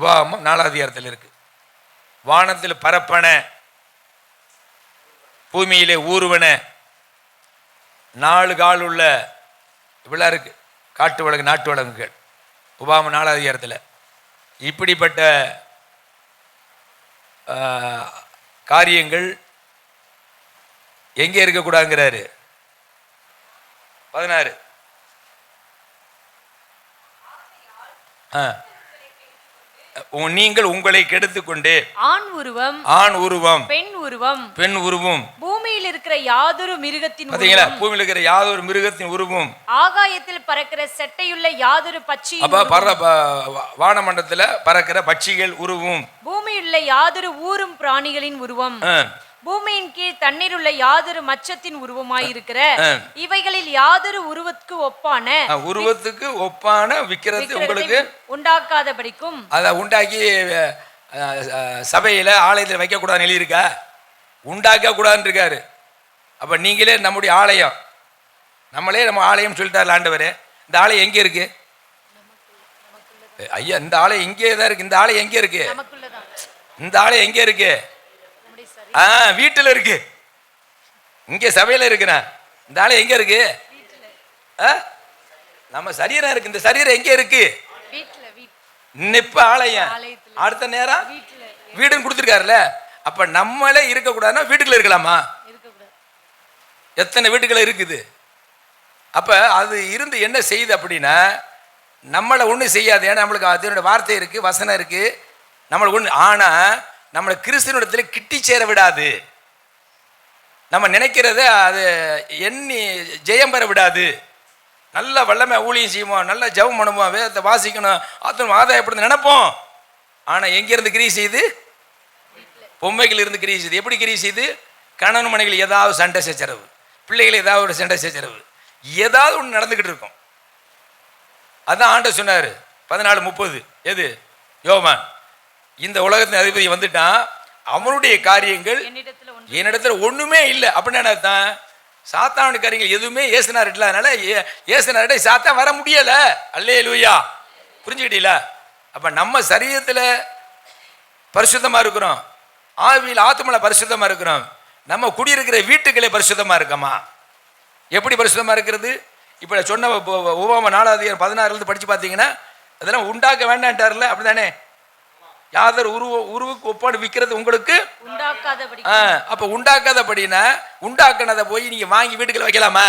உபாகமம் 4ஆம் அதிகாரத்தில் இருக்கு. வானத்தில் பரப்பன, பூமியிலே ஊறுவன, 4 கால் உள்ள இப்படிலாம் இருக்கு. காட்டு விலங்கு, நாட்டு விலங்குகள். உபாகமம் 4ஆம் அதிகாரத்தில் இப்படிப்பட்ட காரியங்கள் எங்கே இருக்கக்கூடாதுங்கிறாரு. 16 நீங்கள் உங்களை கெடுத்துக்கொண்டு ஆண் உருவம் பெண் உருவம் பூமியில் இருக்கிற யாதொரு மிருகத்தின் உருவம், பூமியில் இருக்கிற யாதொரு மிருகத்தின் உருவம், ஆகாயத்தில் பறக்கிற செட்டையுள்ள யாதொரு பட்சி, வானமண்டலத்தில் பறக்கிற பட்சிகள் உருவம், பூமியுள்ள யாதொரு ஊரும் பிராணிகளின் உருவம், பூமியின் கீழ் தண்ணீர் உள்ள யாதொரு மச்சத்தின் உருவமாயிருக்கிற இவைகளில் யாதொரு உருவத்துக்கு ஒப்பான விக்கிரத்தை உங்களுக்கு உண்டாக்காதபடிக்கும். அதை உண்டாக்கி சபையில ஆலயத்தில் வைக்க கூடாது எழுதி இருக்கா? உண்டாக்க கூடாதுன்னு இருக்காரு. அப்ப நீங்களே நம்முடைய ஆலயம், நம்மளே நம்ம ஆலயம் சொல்லிட்டாரு ஆண்டவரே. இந்த ஆலயம் எங்க இருக்கு ஐயா? இந்த ஆலயம் இங்கே தான் இருக்கு. இந்த ஆலயம் எங்க இருக்கு? இந்த ஆலயம் எங்க இருக்கு? வீட்டில் இருக்கு. இங்க சபையில இருக்கிறேன். இந்த ஆலயம் எங்க இருக்கு? நம்ம சரீரம் இருக்கு. இந்த சரீரம் எங்க இருக்கு? நிப்ப ஆலயம். அடுத்த நேரம் வீடுன்னு கொடுத்துருக்காருல்ல. அப்ப நம்மளே இருக்க கூடாதுன்னா வீட்டுக்குள்ள இருக்கலாமா? எத்தனை வீட்டுக்குள்ள இருக்குது? அப்ப அது இருந்து என்ன செய்யுது அப்படின்னா, நம்மளை ஒன்றும் செய்யாது. ஏன்னா நம்மளுக்கு அதனுடைய வார்த்தை இருக்கு, வசனம் இருக்கு, நம்மளுக்கு ஒன்று. ஆனா நம்மளை கிறிஸ்துவனிடத்துல கிட்டி சேர விடாது. நம்ம நினைக்கிறத அது எண்ணி ஜெயம் பெற விடாது. நல்ல வல்லமை ஊழியம் செய்வோம், நல்ல ஜெபம் பண்ணுவோம், வேதத்தை வாசிக்கணும், ஆதாயப்படுத்த நினைப்போம். ஆனா எங்கிருந்து கிரியை செய்து? பொம்மைகள் இருந்து கிரியை செய்து. எப்படி கிரியை செய்து? கணவன் மனைவிகள் ஏதாவது சண்டை சச்சரவு, பிள்ளைகள் ஏதாவது ஒரு சண்டை சச்சரவு, ஏதாவது ஒன்று நடந்துகிட்டு இருக்கும். அதான் ஆண்டவர் சொன்னாரு 14:30. எது? யோவான், இந்த உலகத்தின் அதிபதி வந்துட்டான், அவனுடைய காரியங்கள் என்னிடத்துல ஒண்ணுமே இல்லை அப்படின்னு தான். சாத்தானுடைய காரியங்கள் எதுவுமே ஏசுனார் இல்லாதனால ஏசுனார்கிட்ட சாத்தான் வர முடியல. அல்லேலூயா. புரிஞ்சுக்கிட்டீங்களா? அப்ப நம்ம சரீரத்துல பரிசுத்தமா இருக்கிறோம், ஆவியில் ஆத்துமல பரிசுத்தமா இருக்கிறோம். நம்ம குடியிருக்கிற வீட்டுகளே பரிசுத்தமா இருக்கமா? எப்படி பரிசுத்தமா இருக்கிறது? இப்ப சொன்ன உபாகமம் 4ஆம் அதிகாரம் 16 படிச்சு பார்த்தீங்கன்னா, அதெல்லாம் உண்டாக்க வேண்டான்ட்டார்ல. அப்படிதானே? யாதொரு உருவுக்கு ஒப்பாடு விற்கிறது உங்களுக்கு உண்டாக்காதபடி. அப்ப உண்டாக்காதபடினா உண்டாக்குனதை போய் நீங்க வாங்கி வீட்டுக்குள்ள வைக்கலாமா?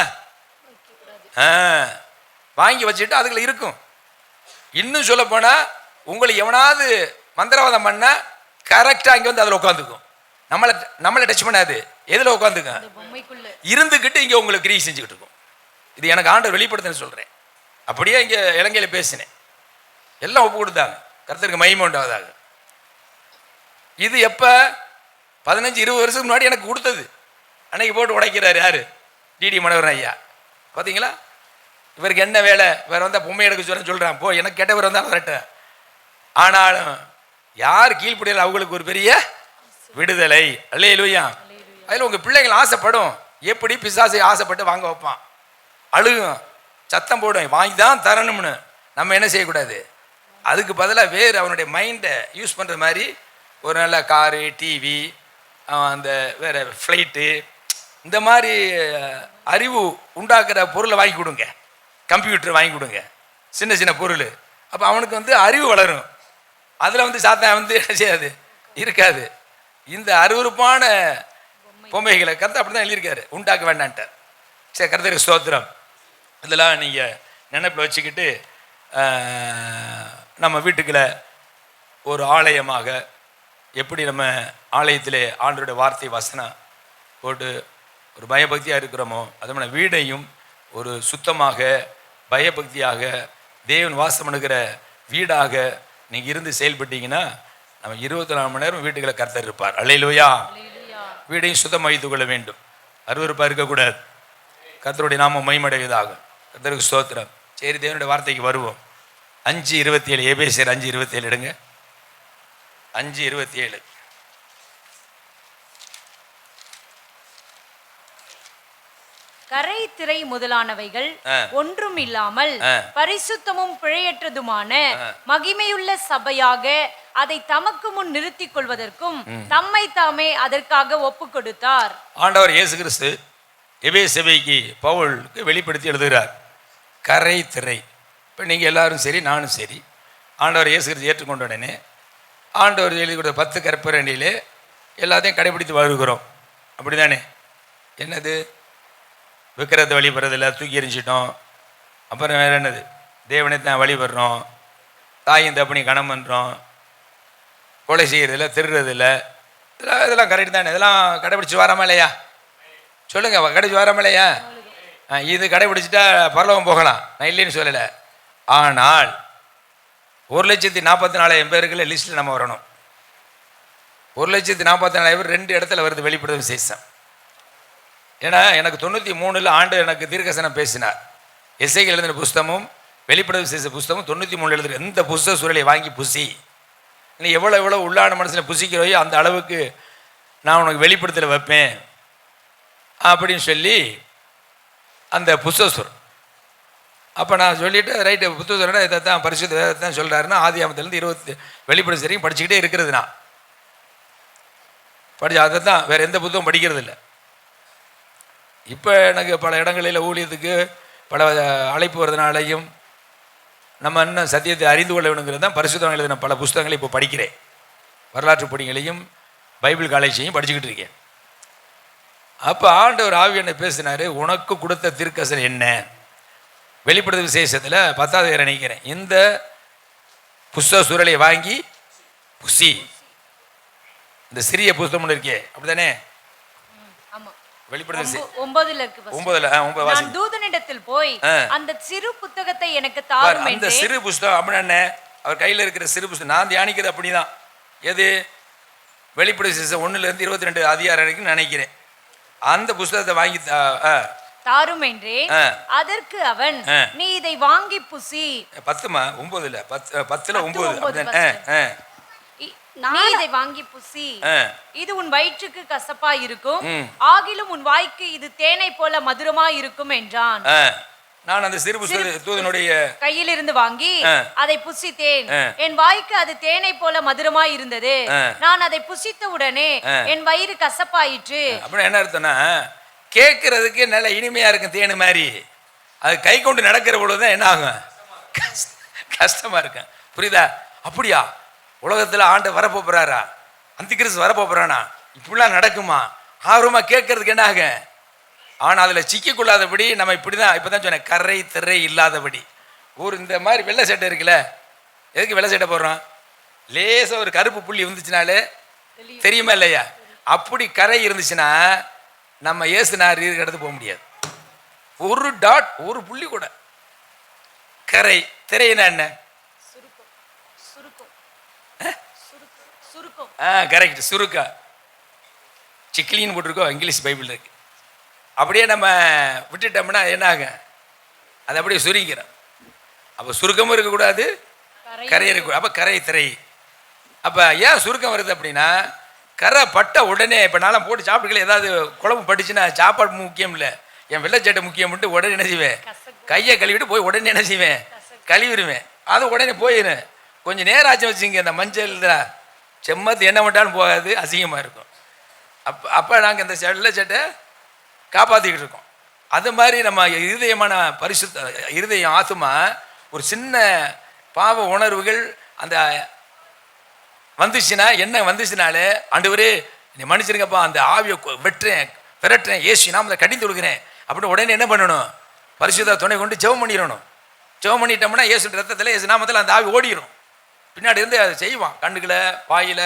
வாங்கி வச்சுட்டு அதுக்குள்ள இருக்கும். இன்னும் சொல்ல போனா, உங்களை எவனாவது மந்திரவாதம் பண்ண கரெக்டா இங்க வந்து அதுல உட்காந்துக்கும். நம்மளை டச் பண்ணாது. எதுல உட்காந்துக்கும்? இருந்துகிட்டு இங்க உங்களுக்கு கிரியை செஞ்சுக்கிட்டு இருக்கும். இது எனக்கு ஆண்டவர் வெளிப்படுத்த சொல்றேன். அப்படியே இங்க இலங்கையில பேசினேன், எல்லாம் ஒப்பு கொடுத்தாங்க. கர்த்தருக்கு மகிமை உண்டாவதாக. இது எப்ப? 15-20 வருஷத்துக்கு முன்னாடி எனக்கு கொடுத்தது. அன்னைக்கு போட்டு உடைக்கிறாரு யாரு? டிடி மனோகரன் ஐயா. பாத்தீங்களா? இவருக்கு என்ன வேலை? வேற வந்தா பொம்மை எடுக்க சொல்றான். போ, எனக்கு கெட்டவர் வந்தாலும் வரட்ட. ஆனாலும் யார் கீழ்ப்படியல அவங்களுக்கு ஒரு பெரிய விடுதலை. அல்லேலூயா. அதுல உங்க பிள்ளைகள் ஆசைப்படும். எப்படி பிசாசை ஆசைப்பட்டு வாங்க வைப்பான், அழுகும், சத்தம் போடும், வாங்கி தான் தரணும்னு. நம்ம என்ன செய்யக்கூடாது? அதுக்கு பதிலாக வேறு அவனுடைய மைண்டை யூஸ் பண்ணுற மாதிரி ஒரு நல்ல காரு, டிவி, அந்த வேறு ஃப்ளைட்டு, இந்த மாதிரி அறிவு உண்டாக்குற பொருளை வாங்கி கொடுங்க. கம்ப்யூட்டர் வாங்கி கொடுங்க, சின்ன சின்ன பொருள். அப்போ அவனுக்கு வந்து அறிவு வளரும். அதில் வந்து சாத்தான் வந்து என்ன செய்யாது? இருக்காது. இந்த அருவருப்பான பொம்மைகளை கருத்து அப்படி தான் எழுதியிருக்காரு, உண்டாக்க வேண்டான்ட்டார். சரி, கருத்துக்கு ஸ்தோத்திரம். இதெல்லாம் நீங்கள் நினைப்பில் வச்சுக்கிட்டு நம்ம வீட்டுக்குள்ள ஒரு ஆலயமாக எப்படி நம்ம ஆலயத்திலே ஆண்டவருடைய வார்த்தை வசனம் போட்டு ஒரு பயபக்தியாக இருக்கிறோமோ, அது மாதிரி வீடையும் ஒரு சுத்தமாக பயபக்தியாக தேவன் வாசம் பண்ணுகிற வீடாக நீங்கள் இருந்து செயல்பட்டீங்கன்னா நம்ம 24 மணி நேரம் வீட்டுக்குள்ள கர்த்தர் இருப்பார். அல்லேலூயா. வீடையும் சுத்தம் வைத்துக் கொள்ள வேண்டும், அருவருப்பாக இருக்கக்கூடாது. கர்த்தருடைய நாமம் மகிமையடைவதாக. கர்த்தருக்கு ஸ்தோத்திரம். சரி, தேவனுடைய வார்த்தைக்கு வருவோம். 5:27 எபேசியர் 5:27 எடுங்க. 5:27. கரை திரை முதலானவைகள் ஒன்றும் இல்லாமல் பரிசுத்தமும் பிழையற்றதுமான மகிமையுள்ள சபையாக அதை தமக்கு முன் நிறுத்திக் கொள்வதற்கும் தம்மை தாமே அதற்காக ஒப்பு கொடுத்தார். ஆண்டவர் இயேசு கிறிஸ்து எபேசு சபைக்கு பவுலுக்கு வெளிப்படுத்தி எழுதுகிறார். கரை திரை. இப்போ நீங்கள் எல்லாரும் சரி, நானும் சரி, ஆண்டவர் இயேசு கிறிஸ்து ஏற்றுக்கொண்ட உடனே ஆண்டவர் எழுதி கொடுத்த 10 கற்பனையிலே எல்லாத்தையும் கடைபிடித்து வாழ்கிறோம். அப்படி தானே? என்னது? விக்கிரத்தை வழிபடுறதில்ல, தூக்கி எறிஞ்சிட்டோம். அப்புறம் வேறு என்னது? தேவனை தான் வழிபடுறோம், தாயும் தப்பனி கணம் பண்ணுறோம், கொலை செய்கிறதில்ல, திருடுறதில்ல. இதெல்லாம் கரெக்டு தானே? இதெல்லாம் கடைபிடிச்சி வராமல் இல்லையா? சொல்லுங்கள், கடைபிடிச்சி வராமல் இல்லையா? இது கடைபிடிச்சிட்டா பரலோகம் போகலாம், நான் இல்லைன்னு சொல்லலை. ஆனால் 1,44,000 பேருக்குள்ள லிஸ்ட்டில் நம்ம வரணும். 1,44,000 பேர் 2 இடத்துல வருது வெளிப்படுத்தும் விசேஷம். ஏன்னா எனக்கு 93 ஆண்டு எனக்கு தீர்க்கசனம் பேசினார். எஸ்ஐக்கு எழுதின புஸ்தமும் வெளிப்பட விசேஷ புஸ்தகம் 93 எழுதுற எந்த புஸ்தக சூழலை வாங்கி புசி, நீ எவ்வளோ உள்ளான மனசில் புசிக்கிறோயோ அந்த அளவுக்கு நான் உனக்கு வெளிப்படுத்தல வைப்பேன் அப்படின்னு சொல்லி அந்த புஸ்தக சூழல். அப்போ நான் சொல்லிவிட்டு ரைட்டு, புத்தகம் இதை தான் பரிசுத்த வேதத்தை தான் சொல்கிறாருன்னா ஆதியாமத்திலேருந்து 20 வெளிப்படும் சரியும் படிச்சுக்கிட்டே இருக்கிறது. நான் அதை தான் வேறு எந்த புத்தகம் படிக்கிறது இல்லை. இப்போ எனக்கு பல இடங்களில் ஊழியத்துக்கு பல அழைப்பு வருதுனாலையும் நம்ம இன்னும் சத்தியத்தை அறிந்து கொள்ள வேணுங்கிறது தான் பரிசுத்தம் எழுதின பல புஸ்தகங்களை இப்போ படிக்கிறேன். வரலாற்று பணிகளையும் பைபிள் காலேஜையும் படிச்சுக்கிட்டு இருக்கேன். அப்போ ஆண்டவர் ஆவி என்னை பேசினார், உனக்கு கொடுத்த தீர்க்கதரிசனம் என்ன? வெளிப்படுத்த விசேஷத்தில் 10வது நினைக்கிறேன், இந்த புஸ்தக சூழலை வாங்கி புசி. இந்த சிறிய புஸ்தகம் இருக்கே, அப்படித்தானே? தூதனிடத்தில் போய் அந்த சிறு புத்தகத்தை எனக்கு தாரும். அந்த சிறு புஸ்தகம் அப்படின்னா அவர் கையில் இருக்கிற சிறு புஸ்தகம் நான் தியானிக்கிறது அப்படிதான். எது? வெளிப்படை விசேஷம் 1லிருந்து 22 அதிகாரம் வரைக்கும் நினைக்கிறேன். அந்த புஸ்தகத்தை வாங்கி தாரும் என்றே. அதற்கு அவன், நீ இதை வாங்கி புசி. 10மா 9 இல்ல 10ல 9. நீ இதை வாங்கி புசி, இது உன் வயிற்றுக்கு கசப்பா இருக்கும், ஆகிலும் உன் வாய்க்கு இது தேனை போல மதுரமா இருக்கும் என்றான். நான் அந்த சிறு புஸ்தக தூதனுடைய கையில் இருந்து வாங்கி அதை புசித்தேன். என் வாய்க்கு அது தேனை போல மதுரமா இருந்தது. நான் அதை புசித்த உடனே என் வயிறு கசப்பாயிற்று. அப்படின்னு என்ன அர்த்தம்னா, கேட்கறதுக்கு நல்ல இனிமையா இருக்கும் தேனு மாதிரி, அது கை கொண்டு நடக்கிற பொழுதுதான் என்ன ஆகும்? கஷ்டமா இருக்கு. புரியுதா? அப்படியா? உலகத்தில் ஆண்டு வரப்போறாரா? அந்த கிறிஸ்து வரப்போறானா? இப்படிலாம் நடக்குமா? ஆர்வமா கேட்கறதுக்கு என்ன ஆகும்? ஆனால் அதில் சிக்கிக்கொள்ளாதபடி நம்ம இப்படிதான் இப்பதான் சொன்னேன், கரை திரை இல்லாதபடி. இந்த மாதிரி வெள்ளை சட்டை இருக்குல்ல, எதுக்கு வெள்ளை சட்டை போடுறோம்? லேசாக ஒரு கருப்பு புள்ளி வந்துச்சுனாலே தெரியுமா இல்லையா? அப்படி கரை இருந்துச்சுன்னா நம்ம ஏசுனார் இடத்து போக முடியாது. ஒரு டாட், ஒரு புள்ளி கூட கரை. திரையினா என்ன? கரெக்ட், சுருக்கா. சிக்கிலின்னு போட்டிருக்கோம், இங்கிலீஷ் பைபிள் இருக்கு. அப்படியே நம்ம விட்டுட்டோம்னா என்ன ஆகும்? அது அப்படியே சுருங்கிறோம். அப்போ சுருக்கமும் இருக்கக்கூடாது, கரை இருக்க. அப்போ கரை திரை. அப்போ ஏன் சுருக்கம் வருது அப்படின்னா, கரை பட்ட உடனே இப்போ நானும் போட்டு சாப்பிட்டுக்கல, ஏதாவது குழம்பு பட்டுச்சுன்னா சாப்பாடு முக்கியம் இல்லை, என் வெள்ளைச்சட்டை முக்கியம்ட்டு உடனே என்ன செய்வேன்? கையை கழுவிட்டு போய் உடனே என்ன செய்வேன்? கழுவிடுவேன். அது உடனே போயிடும். கொஞ்சம் நேரம் ஆச்சு வச்சுங்க, இந்த மஞ்சள் செம்மத்து என்ன பண்ணாலும் போகாது, அசிங்கமாக இருக்கும். அப்போ நாங்கள் இந்த வெள்ளைச்சட்டை காப்பாற்றிக்கிட்டு இருக்கோம். அது மாதிரி நம்ம இருதயமான பரிசுத்த இருதயம் ஆத்துமா ஒரு சின்ன பாவ உணர்வுகள் அந்த வந்துச்சுன்னா, என்ன வந்துச்சுனாலே, ஆண்டவரே நீ மன்னிச்சிருங்கப்பா, அந்த ஆவியை வெட்டுறேன், விரட்டுறேன், ஏசு நாம அதை கடிந்து கொடுக்குறேன் அப்படின்னு உடனே என்ன பண்ணணும்? பரிசுத்த துணை கொண்டு ஜெபம் பண்ணிடணும். ஜெபம் பண்ணிட்டோம்னா ஏசு ரத்தத்தில், ஏசு நாமத்தில் அந்த ஆவி ஓடிடும். பின்னாடி இருந்து அதை செய்வான். கண்ணுகளை, வாயில்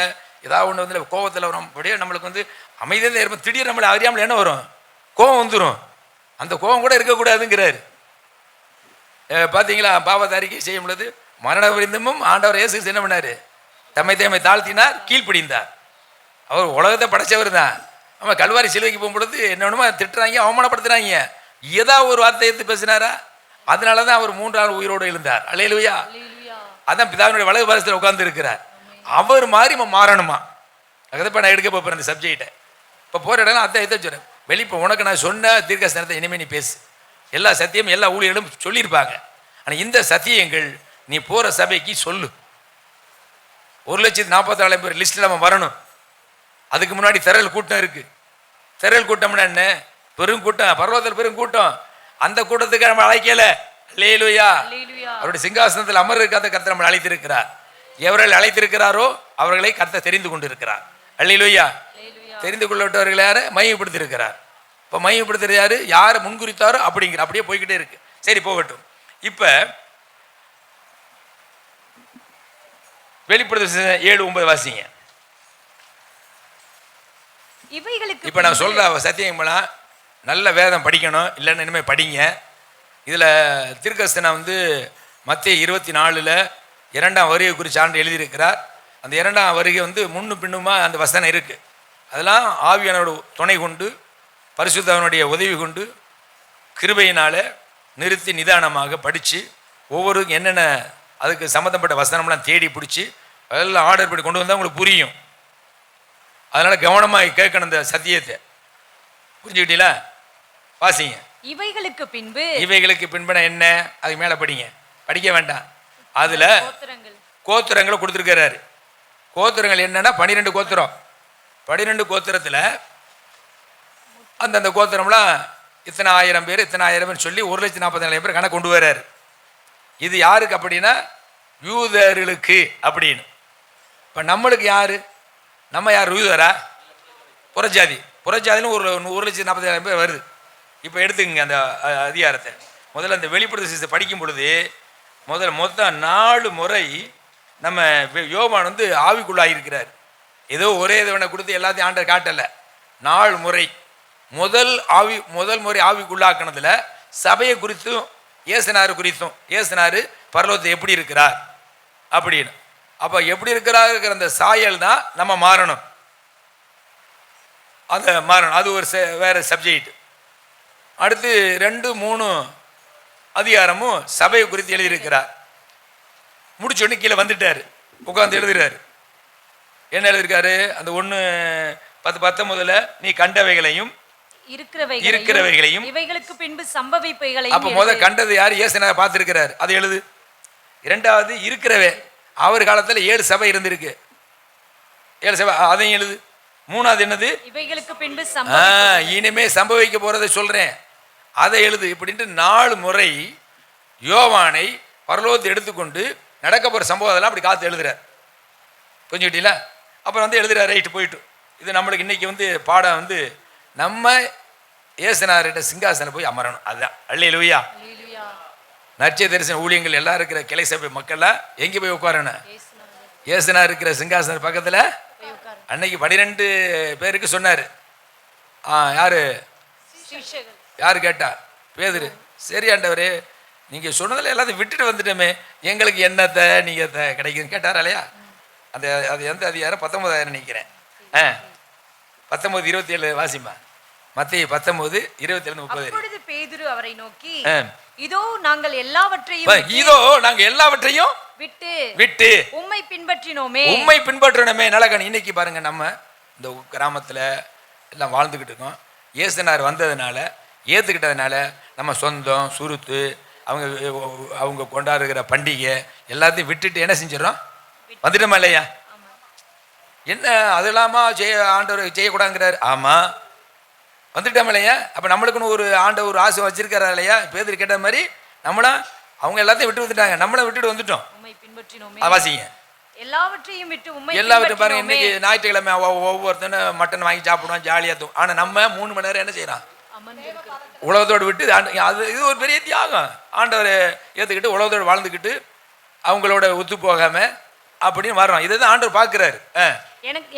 ஏதாவது ஒன்று வந்து கோவத்தில் வரும். அப்படியே நம்மளுக்கு வந்து அமைதியாக இருப்போம். திடீர் நம்மளை அறியாமல் என்ன வரும்? கோவம் வந்துடும். அந்த கோவம் கூட இருக்கக்கூடாதுங்கிறாரு. பார்த்தீங்களா? பாவத்தை அறிக்கை செய்யும் பொழுது மரண விருந்தமும் ஆண்டவர் இயேசு என்ன பண்ணார்? தம்மை தாழ்த்தினார், கீழ்ப்படிந்தார். அவர் உலகத்தை படைச்சவர் தான். நம்ம கல்வாரி சிலுவைக்கு போகும்பொழுது என்ன வேணுமோ திட்டுறாங்க, அவமானப்படுத்துறாங்க. ஏதாவது ஒரு வார்த்தை எடுத்து பேசினாரா? அதனால தான் அவர் 3 நாள் உயிரோடு எழுந்தார். அல்லேலூயா. அதான் பிதாவினுடைய வலது பாரசத்தில் உட்கார்ந்து இருக்கிறார். அவர் மாதிரி நம்ம மாறணுமா? அதுதான் இப்போ நான் எடுக்க போகிறேன் அந்த சப்ஜெக்டை. இப்போ போகிற இடம் அதான் இதை சொல்கிறேன். வெளிப்போ உனக்கு நான் சொன்ன தீர்க்கதரிசனத்தை இனிமேல் நீ பேசு. எல்லா சத்தியமும் எல்லா ஊழியர்களும் சொல்லியிருப்பாங்க. ஆனால் இந்த சத்தியங்கள் நீ போகிற சபைக்கு சொல்லு. 1,44,000 பேர் லிஸ்ட்டில் நம்ம வரணும். அதுக்கு முன்னாடி திரள் கூட்டம் இருக்கு. திரள் கூட்டம்னா என்ன? பெரும் கூட்டம், பரலோகத்தில் பெரும் கூட்டம். அந்த கூட்டத்துக்கு நம்ம அழைக்கல. அல்லேலூயா. அவருடைய சிங்காசனத்தில் அமர்ந்திருக்காத கர்த்தர் நம்மளை அழைத்திருக்கிறார். எவர்கள் அழைத்திருக்கிறாரோ அவர்களை கர்த்தர் தெரிந்து கொண்டிருக்கிறார். அல்லேலூயா. தெரிந்து கொள்ளப்பட்டவர்கள் யாரு? மையப்படுத்தியிருக்கிறார். இப்போ மையப்படுத்துறது யாரு? யாரை முன்குறித்தாரோ அப்படிங்கிற அப்படியே போய்கிட்டே இருக்கு. சரி, போகட்டும். இப்ப வெளிப்படுத்தல் 7:9 வாசிங்க. இவைகளுக்கு இப்ப நான் சொல்ற சத்தியங்களாம் நல்ல வேதம் படிக்கணும், இல்லைன்னு இனிமேல் படிங்க. இதில் தீர்க்கதரிசனா மத்தேயு 24 2ஆம் வருகை குறித்து ஆண்டு எழுதியிருக்கிறார். அந்த 2ஆம் வருகை முன்னு பின்னுமா அந்த வசனம் இருக்கு. அதெல்லாம் ஆவியானோட துணை கொண்டு, பரிசுத்தவனுடைய உதவி கொண்டு, கிருபையினால நிறுத்தி நிதானமாக படித்து ஒவ்வொருக்கும் என்னென்ன அதுக்கு சம்மந்தப்பட்ட வசனம்லாம் தேடி பிடிச்சி அதெல்லாம் ஆர்டர் பண்ணி கொண்டு வந்தால் உங்களுக்கு புரியும். அதனால் கவனமாக கேட்கணும் இந்த சத்தியத்தை. புரிஞ்சுக்கிட்டீங்களா? வாசிங்க. இவைகளுக்கு பின்பு என்ன? அதுக்கு மேலே படிங்க, படிக்க வேண்டாம். அதில் கோத்திரங்களை கொடுத்துருக்கிறாரு. கோத்திரங்கள் என்னன்னா 12 கோத்திரம். 12 கோத்திரத்தில் அந்தந்த கோத்திரம்லாம் இத்தனை ஆயிரம் பேர் சொல்லி 1,44,000 பேர் கணக்கு கொண்டு வர்றாரு. இது யாருக்கு அப்படின்னா யூதர்களுக்கு அப்படின்னு. இப்போ நம்மளுக்கு யாரு? நம்ம யார்? யூதரா? புறஜாதின்னு ஒரு 1,40,000 பேர் வருது. இப்போ எடுத்துக்கங்க அந்த அதிகாரத்தை. முதல்ல அந்த வெளிப்படுத்தல் படிக்கும் பொழுது மொத்தம் 4 முறை நம்ம யோவான் ஆவிக்குள்ளாயிருக்கிறார். ஏதோ ஒரே இதுவனை கொடுத்து எல்லாத்தையும் ஆண்டை காட்டலை. 4 முறை முதல் முறை ஆவிக்குள்ளாக்குனதுல சபையை குறித்தும் ஏசுனாரு குறித்தும், ஏசுனாரு பரலோகத்தை எப்படி இருக்கிறார் அப்படின்னு. அப்போ எப்படி இருக்கிறாருங்கிற அந்த சாயல் தான் நம்ம மாறணும். அந்த மாறணும், அது ஒரு வேற சப்ஜெக்ட். அடுத்து 2, 3 அதிகாரமும் சபையை குறித்து எழுதியிருக்கிறார். முடிச்சோடனே கீழே வந்துட்டாரு, உட்காந்து எழுதுறாரு. என்ன எழுதியிருக்காரு? அந்த 1:19 நீ கண்டவைகளையும் இருக்கிறவைகளையும் இவைகளுக்கு பின்பு சம்பவிப்பவைகளையும். அப்ப முத கண்டது யாரு? இயேசுநாதர் பார்த்திருக்கிறார், அதை எழுது. 2வது இருக்கிறவே, அவர் காலத்துல 7 சபை இருந்திருக்கு, 7 சபை, அதையும் எழுது. 3வது என்னது? இவைகளுக்கு பின்பு இனிமே சம்பவிக்க போறதை சொல்றேன், அதை எழுது. இப்படின்ட்டு 4 முறை யோவானை பரலோகத்தை எடுத்துக்கொண்டு நடக்க போற சம்பவம் அதெல்லாம் அப்படி காத்து எழுதுறார். கொஞ்சம் அப்புறம் எழுதுறாரு. ரைட்டு, போயிட்டு. இது நம்மளுக்கு இன்னைக்கு பாடம் நம்ம ஏசுநாதர்கிட்ட சிங்காசனம் போய் அமரணும். அதுதான். அல்லேலூயா. நற்செய்தி தரிசன ஊழியங்கள் எல்லாம் இருக்கிற கிளை சபை மக்கள்லாம் எங்கே போய் உட்காரணும்? ஏசுநாதர் இருக்கிற சிங்காசன பக்கத்தில். அன்னைக்கு 12 பேருக்கு சொன்னார். யாரு கேட்டா? பேதுரு. சரி ஆண்டவரே, நீங்கள் சொன்னதில் எல்லாத்தையும் விட்டுட்டு வந்துட்டோமே, எங்களுக்கு என்னத்தை நீங்கள் கிடைக்குதுன்னு கேட்டார் இல்லையா? அந்த அது எந்த அதிகாரம்? 19 நினைக்கிறேன். 19:27 வாசிமா. மத்தேயு 19:27-30. அப்பொழுது பேதுரு அவரை நோக்கி, இதோ நாங்கள் எல்லாவற்றையும் விட்டு உம்மை பின்பற்றினோமே. நலகன். இன்னைக்கு பாருங்க, நம்ம இந்த கிராமத்துல எல்லாம் வாழ்ந்துகிட்டு இருக்கோம். இயேசுநாதர் வந்ததுனால, ஏத்துக்கிட்டதுனால நம்ம சொந்தம் சுருத்து அவங்க கொண்டாடுகிற பண்டிகை எல்லாத்தையும் விட்டுட்டு என்ன செஞ்சிடறோம்? வந்துட்டோமா இல்லையா? என்ன அது இல்லாம ஆண்டவர் செய்யக்கூடாதுங்கிறாரு. ஆமா, வந்துட்டோம் இல்லையா? அப்ப நம்மளுக்குன்னு ஒரு ஆண்டவர் ஒரு ஆசை வச்சிருக்காரா இல்லையா? பேதுரு கேட்ட மாதிரி நம்மளா அவங்க எல்லாத்தையும் விட்டு வந்துட்டாங்க, நம்மளை விட்டுட்டு வந்துட்டோம். வாசிங்க. எல்லாவற்றையும் பாருங்க. இன்னைக்கு ஞாயிற்றுக்கிழமை ஒவ்வொருத்தனும் மட்டன் வாங்கி சாப்பிடுவான், ஜாலியா தூக்கும். ஆனா நம்ம 3 மணி நேரம் என்ன செய்யறான்? உலகத்தோடு விட்டு. அது இது ஒரு பெரிய தியாகம். ஆண்டவரை ஏத்துக்கிட்டு உலகத்தோடு வாழ்ந்துக்கிட்டு அவங்களோட ஒத்து போகாம அப்படின்னு வர்றோம். இதை தான் ஆண்டவர் பார்க்கிறாரு.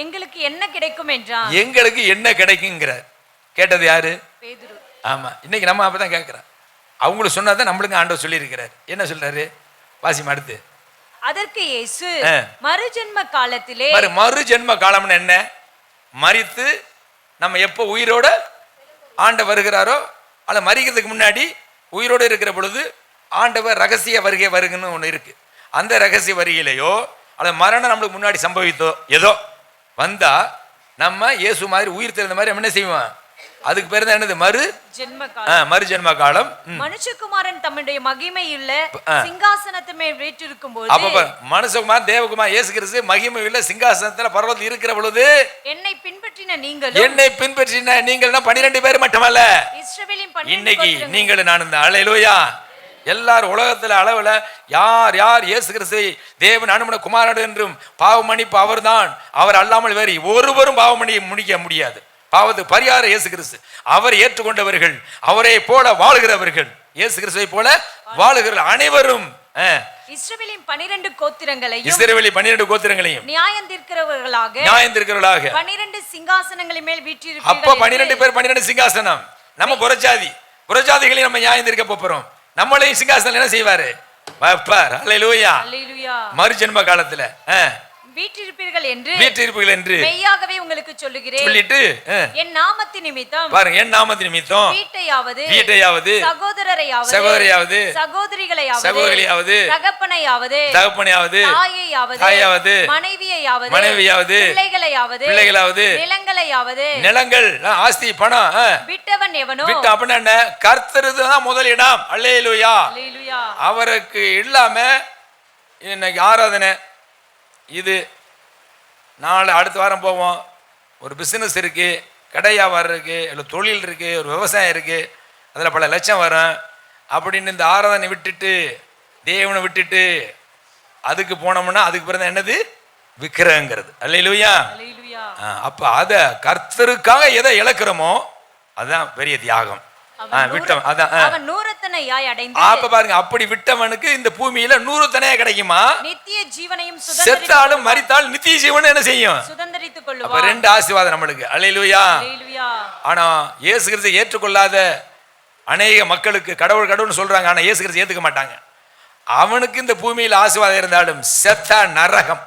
எங்களுக்கு என்ன கிடைக்கும் என்றான். எங்களுக்கு என்ன கிடைக்குங்கிறார். கேட்டது யாரு? பேதுரு. ஆமா, இன்னைக்கு நம்ம அப்பதான் கேட்கிறோம். அவங்களுக்கு சொன்னாதான் நம்மளுக்கு ஆண்டவர் சொல்லி இருக்கிறார். என்ன சொல்றாரு? வாசிமா அடுத்து. அதற்கு இயேசு, மறுஜென்ம காலத்திலே. மறுஜென்ம காலம்னு என்ன? மரித்து நம்ம எப்போ உயிரோட ஆண்டவர் வருகிறாரோ, அல்ல மரிக்கிறதுக்கு முன்னாடி உயிரோடு இருக்கிற பொழுது ஆண்டவர் ரகசிய வருகை வருகன்னு ஒன்று இருக்கு. அந்த ரகசிய வருகையிலையோ அல்ல மரணம் நம்மளுக்கு முன்னாடி சம்பவித்தோ ஏதோ வந்தா நம்ம இயேசு மாதிரி உயிர் தெரிந்த மாதிரி நம்ம என்ன செய்வோம்? அதுக்கு பேர் தான் என்னது? ஜென்ம காலம். மறுஜென்ம காலம். மனுஷகுமாரன் தம்முடைய மகிமையுள்ள சிங்காசனத்து மேல் வீற்றிருக்கும் போது, அப்ப மனுஷகுமார் தேவகுமார் இயேசு கிறிஸ்து மகிமையுள்ள சிங்காசனத்துல பரலோகத்தில் இருக்கிற பொழுது என்னை பின்பற்றின நீங்களும் 12 பேர் மட்டுமல்ல, இஸ்ரவேலின் இன்னைக்கு நீங்களும் நான் தான். அல்லேலூயா. எல்லாரும் உலகத்துல அளவுல யார் யார் இயேசு கிறிஸ்துவை தேவன் அனுமன குமாரன் என்றும் பாவ மன்னிப்பு அவர்தான், அவர் அல்லாமல் வேறு ஒருவரும் பாவ முடிக்க முடியாது. பாவத்துக்கு பரிகாரம் இயேசு கிறிஸ்து. அவர் ஏற்றுக்கொண்டவர்கள், அவரை போல வாழுகிறவர்கள், இயேசு கிறிஸ்துவை போல வாழுகிற அனைவரும் இஸ்ரவேலின் 12 கோத்திரங்களையும் நியாயம் தீர்க்கிறவர்களாக 12 சிங்காசனங்களின் மேல் வீற்றிருப்பீர்கள். அப்ப 12 பேர் 12 சிங்காசனம். நம்ம புறஜாதிகளையும் நம்ம நியாயம் தீர்க்க போறோம். நம்மளையும் சிங்காசனம் என்ன செய்வாரு? அல்லேலூயா. மறுஜென்ம காலத்துல வீற்றிருப்பீர்கள் என்று மெய்யாகவே உங்களுக்கு சொல்லுகிறேன். சொல்லிட்டு என் நாமத்தின் நிமித்தம் பாருங்க, என் நாமத்தின் நிமித்தம் வீட்டையாவது சகோதரரையாவது சகோதரிகளையாவது தகப்பனையாவது தாயையாவது மனைவியையாவது பிள்ளைகளையாவது நிலங்கள் ஆஸ்தி பணம் விட்டவன் எவனோ அப்படின்னா என்ன? கர்த்தருதான் முதலிடம். அல்லேலூயா. அவருக்கு இல்லாம இன்னைக்கு ஆராதனை இது, நாளை அடுத்த வாரம் போவோம், ஒரு பிஸ்னஸ் இருக்கு, கடை வியாபாரம் இருக்கு, இல்லை தொழில் இருக்கு, ஒரு விவசாயம் இருக்கு, அதில் பல லட்சம் வரும் அப்படின்னு இந்த ஆராதனை விட்டுட்டு தேவனை விட்டுட்டு அதுக்கு போனோம்னா அதுக்கு பிறகு என்னது? விக்கிரகங்கிறது. அல்லேலூயா. அப்ப அத கர்த்தருக்காக எதை இழக்கிறோமோ அதுதான் பெரிய தியாகம். அப்ப பாருங்க, அப்படி விட்டவனுக்கு இந்த பூமியில 100 தனையா கிடைக்குமா? நித்திய ஜீவனையும் செத்தாலும் மரித்தாலும் நித்திய ஜீவன் என்ன செய்யும்? சுதந்தரித்துக் கொள்ளுவார். அப்ப 2 ஆசீர்வாதம் நம்மளுக்கு. அல்லேலூயா. ஆனா இயேசு கிறிஸ்து ஏற்றுக்கொள்ளாத அநேக மக்களுக்கு கடவுள் சொல்றாங்க, ஆனா இயேசு கிறிஸ்து ஏத்துக்க மாட்டாங்க. அவனுக்கு இந்த பூமியில் ஆசீர்வாதம் இருந்தாலும் செத்தா நரகம்,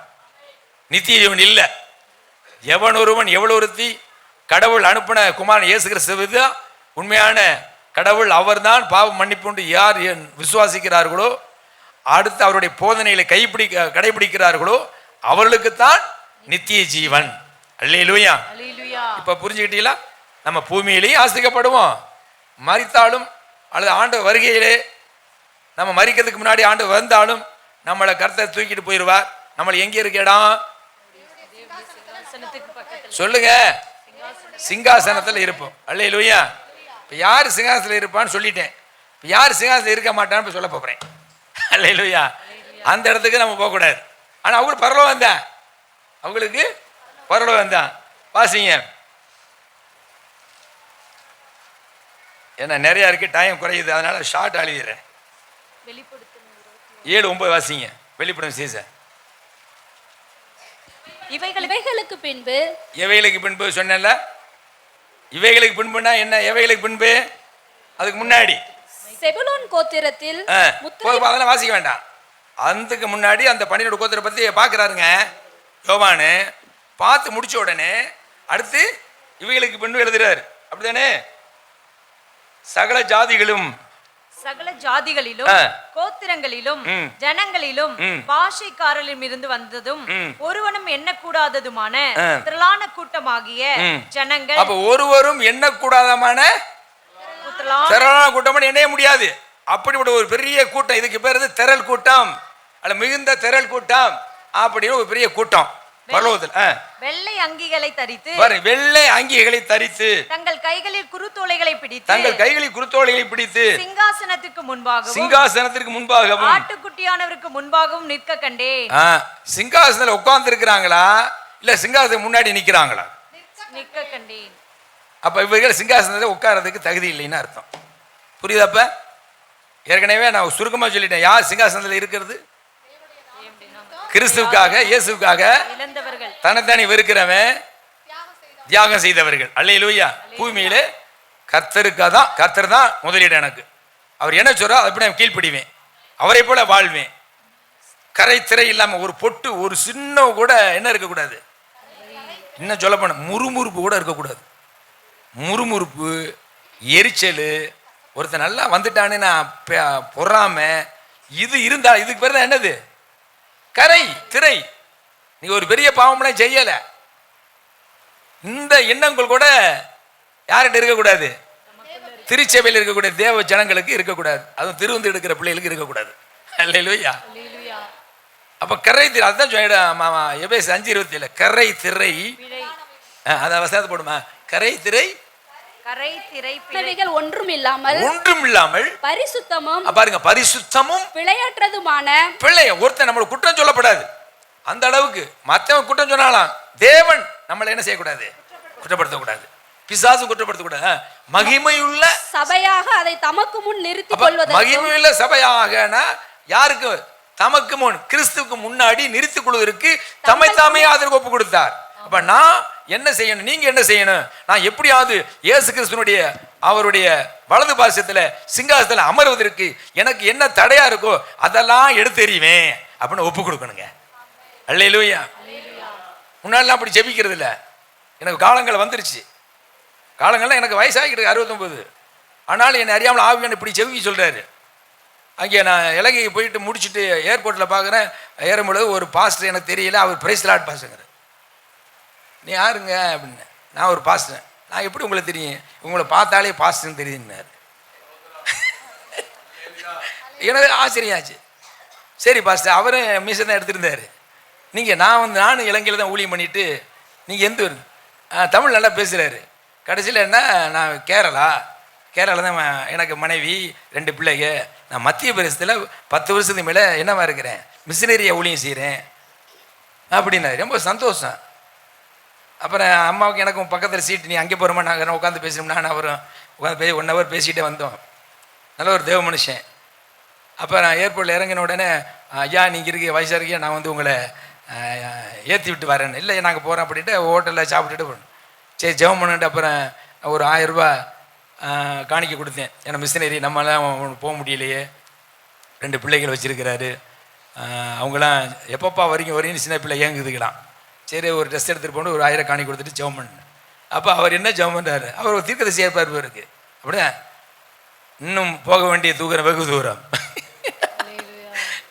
நித்திய ஜீவன் இல்ல. எவன் ஒருவன் எவ்வளவு கடவுள் அனுப்பின குமாரன் இயேசு கிறிஸ்து உண்மையான கடவுள் அவர்தான், பாவம் மன்னிப்பு யார் விசுவாசிக்கிறார்களோ, அடுத்து அவருடைய போதனைகளை கடைபிடிக்கிறார்களோ அவர்களுக்குத்தான் நித்திய ஜீவன். அல்லேலூயா. இப்ப புரிஞ்சுக்கிட்டீங்களா? நம்ம பூமியிலேயே ஆசிரிக்கப்படுவோம், மரித்தாலும் அல்லது ஆண்டு வருகையிலே நம்ம மரிக்கிறதுக்கு முன்னாடி ஆண்டு வந்தாலும் நம்மளை கர்த்தர் தூக்கிட்டு போயிடுவார். நம்மளை எங்கே இருக்க இடம் சொல்லுங்க? சிங்காசனத்தில் இருப்போம். அல்லேலூயா. இப்போ யார் சிங்காசனத்தில் இருப்பான்னு சொல்லிட்டேன். இப்போ யார் சிங்காசனத்தில் இருக்க மாட்டான்னு இப்போ சொல்ல போகிறேன். அல்லேலூயா. அந்த இடத்துக்கு நம்ம போகக்கூடாது. ஆனால் அவங்களுக்கு பரலோகம் தான், அவங்களுக்கு பரலோகம் தான். வாசிங்க, ஏன்னா நிறையா இருக்குது, டைம் குறையுது, அதனால ஷார்ட் எழுதிடுறேன். 7:9 வாசிங்க. வெளிப்படும் சீசன். இவைகளுக்கு பின்பு சொன்னல, இவைகளுக்கு பின்புனா என்ன? எவைகளுக்கு பின்பு? அதுக்கு முன்னாடி செபுலோன் கோத்திரத்தில் அதெல்லாம் வாசிக்க வேண்டாம். அதுக்கு முன்னாடி அந்த 12 கோத்திர பத்தி பாக்குறாருங்க யோவானு. பார்த்து முடிச்ச உடனே அடுத்து இவைகளுக்கு பின்பு எழுதுறாரு. அப்படிதானே? சகல ஜாதிகளிலும் கோத்திரங்களிலும் ஜனங்களிலும் பாஷைக்காரரிலும் இருந்து வந்ததும் ஒருவனும் எண்ணக்கூடாததுமான திரளான கூட்டமாகிய ஜனங்கள். அப்ப ஒருவரும் எண்ணக்கூடாதமான திரளான கூட்டம் எண்ண முடியாது. அப்படிப்பட்ட ஒரு பெரிய கூட்டம். இதுக்கு பேர் திரள் கூட்டம், அல்ல மிகுந்த திரள் கூட்டம் அப்படின்னு ஒரு பெரிய கூட்டம். வெள்ளை அங்கிகளை தரித்து தங்கள் கைகளில் குருத்தோலைகளை பிடித்து சிங்காசனத்திற்கு முன்பாகவும் ஆட்டுக்குட்டியானவருக்கு முன்பாகவும் நிற்க கண்டேன். சிங்காசனத்துல உட்கார்ந்து இருக்கிறாங்களா இல்ல சிங்காசனத்துக்கு முன்னாடி நிக்கிறாங்களா? நிற்க கண்டேன். அப்ப இவர்கள் சிங்காசனத்துல உட்கார்றதுக்கு தகுதி இல்லைன்னு அர்த்தம். புரியுதாப்ப? ஏற்கனவே நான் சுருக்கமா சொல்லிட்டேன். யார் சிங்காசனத்துல இருக்கிறது? கிறிஸ்துவுக்காக, இயேசுவுக்காக தன்னைத்தானே வெறுக்கிறவன், தியாகம் செய்தவர்கள். அல்லேலூயா. பூமியிலே கர்த்தர் தான் முதலீடு. எனக்கு அவர் என்ன சொல்றா அப்படி நான் கீழ்ப்படிவேன், அவரை போல வாழ்வேன். கரை திரை இல்லாம ஒரு பொட்டு, ஒரு சின்ன கூட என்ன இருக்கக்கூடாது, இன்னும் சொல்ல போன முறுமுறுப்பு கூட இருக்கக்கூடாது. முறுமுறுப்பு, எரிச்சல், ஒருத்தர் நல்லா வந்துட்டானே நான் பொறாம, இது இருந்தா இதுக்கு பேர் தான் என்னது? கரை திரை. நீ ஒரு பெரிய பாவம்லாம் செய்யல, இந்த எண்ணங்கள் கூட யார்கிட்ட இருக்கக்கூடாது? திருச்சபையில் இருக்கக்கூடிய தேவ ஜனங்களுக்கு இருக்கக்கூடாது. அதுவும் திருவந்து எடுக்கிற பிள்ளைகளுக்கு இருக்கக்கூடாது. அல்லேலூயா. அப்ப கரை திரை, அதுதான் எபேசு 5:27 கரை திரை, அத வசனத்தை போடுமா, கரை திரை பிழைகள் ஒன்றும் இல்லாமல் பரிசுத்தமும், பாருங்க, பரிசுத்தமும் பிழையற்றதுமான பிள்ளை. ஒருத்தன் நம்மள குற்றம் சொல்லப்படாது. அந்த அளவுக்கு மற்றவன் குற்றம் சொன்னாலாம், தேவன் நம்மளை என்ன செய்யக்கூடாது? குற்றப்படுத்தக்கூடாது. பிசாசு குற்றப்படுத்தக்கூடாது. மகிமையுள்ள சபையாக அதை தமக்கு முன் நிறுத்திக் கொள்வதற்கு. மகிமையுள்ள சபையாகனா யாருக்கு? தமக்கு முன், கிறிஸ்துவுக்கு முன்னாடி நிறுத்திக் கொள்வதற்கு தம்மை தாமே அதற்கு ஒப்பு கொடுத்தார். அப்ப நான் என்ன செய்யணும், நீங்க என்ன செய்யணும்? நான் எப்படியாவது இயேசு கிறிஸ்துனுடைய அவருடைய வலது பாசத்துல சிங்காசத்துல அமர்வதற்கு எனக்கு என்ன தடையா இருக்கோ அதெல்லாம் எடுத்தெறிவேன் அப்படின்னு ஒப்பு கொடுக்கணுங்க. அல்லேலூயா. முன்னாடிலாம் அப்படி ஜெபிக்கிறது இல்லை. எனக்கு காலங்கள் வந்துருச்சு. காலங்கள்லாம் எனக்கு வயசாகிட்டு 69. ஆனாலும் என்னை அறியாமல் ஆவியான் இப்படி ஜெபிக்க சொல்றாரு. அங்கே நான் இலங்கைக்கு போயிட்டு முடிச்சுட்டு ஏர்போர்ட்டில் பார்க்குறேன், ஏறும்பொழுது ஒரு பாஸ்டர் எனக்கு தெரியல, அவர் பிரைஸ் லார்ட் பாஸ்டர். நீ யாருங்க அப்படின்னு. நான் ஒரு பாஸ்டர். நான் எப்படி உங்களுக்கு தெரியும்? உங்களை பார்த்தாலே பாஸ்டர்னு தெரியுதுன்னாரு. எனக்கு ஆச்சரியாச்சு. சரி பாஸ்டர், அவரும் மீசை தான் எடுத்திருந்தாரு. நீங்கள் நானும் இலங்கையில் தான் ஊழியம் பண்ணிட்டு, நீங்கள் எந்த ஊர்? தமிழ் நல்லா பேசுகிறாரு. கடைசியில் என்ன, நான் கேரளா தான் எனக்கு மனைவி 2 பிள்ளைங்க. நான் மத்திய பிரதேசத்தில் 10 வருஷத்துக்கு மேலே என்னவா இருக்கிறேன், மிஷினரியை ஊழியம் செய்கிறேன் அப்படின்னாரு. ரொம்ப சந்தோஷம். அப்புறம் அம்மாவுக்கு எனக்கும் பக்கத்தில் சீட்டு, நீ அங்கே போகிறோமா, நாங்கள் உட்காந்து பேசணும்னா நான் அவரும் உட்காந்து 1 ஹவர் பேசிகிட்டே வந்தோம். நல்ல ஒரு தேவ மனுஷன். அப்போ நான் ஏர்போர்ட்டில் இறங்கின உடனே, ஐயா நீங்கள் இருக்க வயசாக இருக்கியா, நான் வந்து உங்களை ஏற்றி விட்டு வரேன்னு. இல்லை நாங்கள் போகிறோம் அப்படின்ட்டு ஹோட்டலில் சாப்பிட்டுட்டு போகணும். சரி ஜெபம் பண்ணிட்டு அப்புறம் ஒரு 1000 ரூபா காணிக்க கொடுத்தேன். ஏன்னா மிஷினரி நம்மளாம் போக முடியலையே, 2 பிள்ளைகள் வச்சுருக்கிறாரு, அவங்களாம் எப்பப்பா வரீங்கன்னு சின்ன பிள்ளை ஏங்குதுக்கலாம். சரி ஒரு ட்ரெஸ் எடுத்துகிட்டு போட்டு ஒரு 1000 காணிக்க கொடுத்துட்டு ஜெபம் பண்ணேன். அப்போ அவர் என்ன ஜெபம் பண்ணுறாரு, அவர் ஒரு தீர்க்கதரிசியாக இருப்பார் இருக்கு. அப்படியே இன்னும் போக வேண்டிய தூரம் வெகு தூரம்.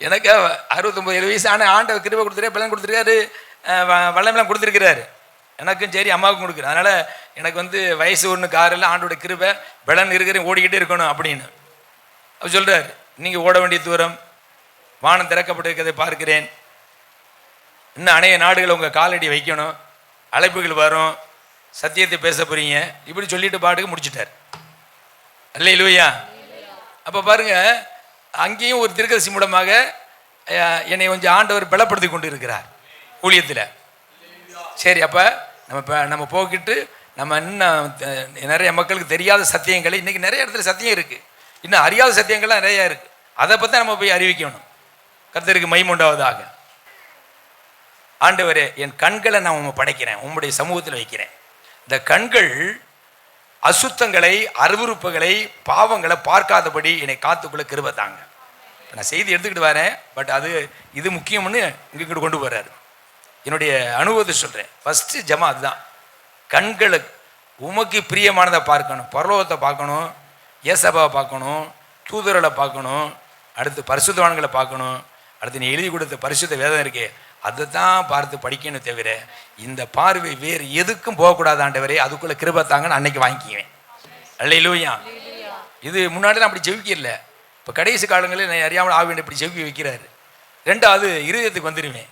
எனக்கு 69 வயசு. ஆனால் ஆண்டவர் கிருபை கொடுத்துருக்காரு, பலன் கொடுத்துருக்காரு, வல்லமெல்லாம் கொடுத்துருக்கிறாரு. எனக்கும் சரி அம்மாவுக்கும் கொடுக்குறேன். அதனால் எனக்கு வந்து வயசு ஒன்று காரில் ஆண்டோட கிருபை பலன் இருக்கிற ஓடிக்கிட்டே இருக்கணும் அப்படின்னு அவர் சொல்கிறார். நீங்கள் ஓட வேண்டிய தூரம், வானம் திறக்கப்பட்டிருக்கிறதை பார்க்கிறேன், இன்னும் அநேக நாடுகள் உங்கள் காலடி வைக்கணும், அழைப்புகள் வரும், சத்தியத்தை பேச போகிறீங்க, இப்படி சொல்லிட்டு பாட்டுக்கு முடிச்சுட்டார். அல்லேலூயா. அப்போ பாருங்கள், அங்கேயும் ஒரு தீர்க்கதரிசி மூலமாக என்னை கொஞ்சம் ஆண்டவர் பலப்படுத்தி கொண்டு இருக்கிறார் ஊழியத்தில். சரி, அப்போ நம்ம போக்கிட்டு நம்ம இன்னும் நிறைய மக்களுக்கு தெரியாத சத்தியங்களை, இன்றைக்கி நிறைய இடத்துல சத்தியம் இருக்குது, இன்னும் அறியாத சத்தியங்கள்லாம் நிறையா இருக்குது, அதை பற்றி நம்ம போய் அறிவிக்கணும். கர்த்தருக்கு மகிமை உண்டாவதாக. ஆண்டவரே, என் கண்களை நான் உண்மை படைக்கிறேன், உம்முடைய சமூகத்தில் வைக்கிறேன். இந்த கண்கள் அசுத்தங்களை, அருவருப்புகளை, பாவங்களை பார்க்காதபடி என்னை காத்துக்குள்ள கிருபை தாங்க. நான் செய்தி எடுத்துக்கிட்டு வரேன், பட் இது முக்கியம்னு இங்கிட்டு கொண்டு போறாரு. என்னுடைய அனுபவத்தை சொல்கிறேன். ஃபஸ்ட்டு ஜமா அதுதான். கண்களுக்கு உமக்கு பிரியமானதை பார்க்கணும், பரலோகத்தை பார்க்கணும், ஏசபாவை பார்க்கணும், தூதர்களை பார்க்கணும், அடுத்து பரிசுத்தவான்களை பார்க்கணும், அடுத்து நீ எழுதி கொடுத்த பரிசுத்த வேதம் இருக்கே அதை தான் பார்த்து படிக்கணும். தவிர இந்த பார்வை வேறு எதுக்கும் போகக்கூடாது. ஆண்டவரே, அதுக்குள்ளே கிருபை தாங்கன்னு அன்னைக்கு வாங்கிக்குவேன். அல்லேலூயா. இது முன்னாடி நான் அப்படி ஜெபிக்கல, இப்போ கடைசி காலங்களில் நான் அறியாமல் ஆவியன் இப்படி ஜெபிக்க வைக்கிறாரு. 2வது இருதயத்துக்கு வந்துடுவேன்.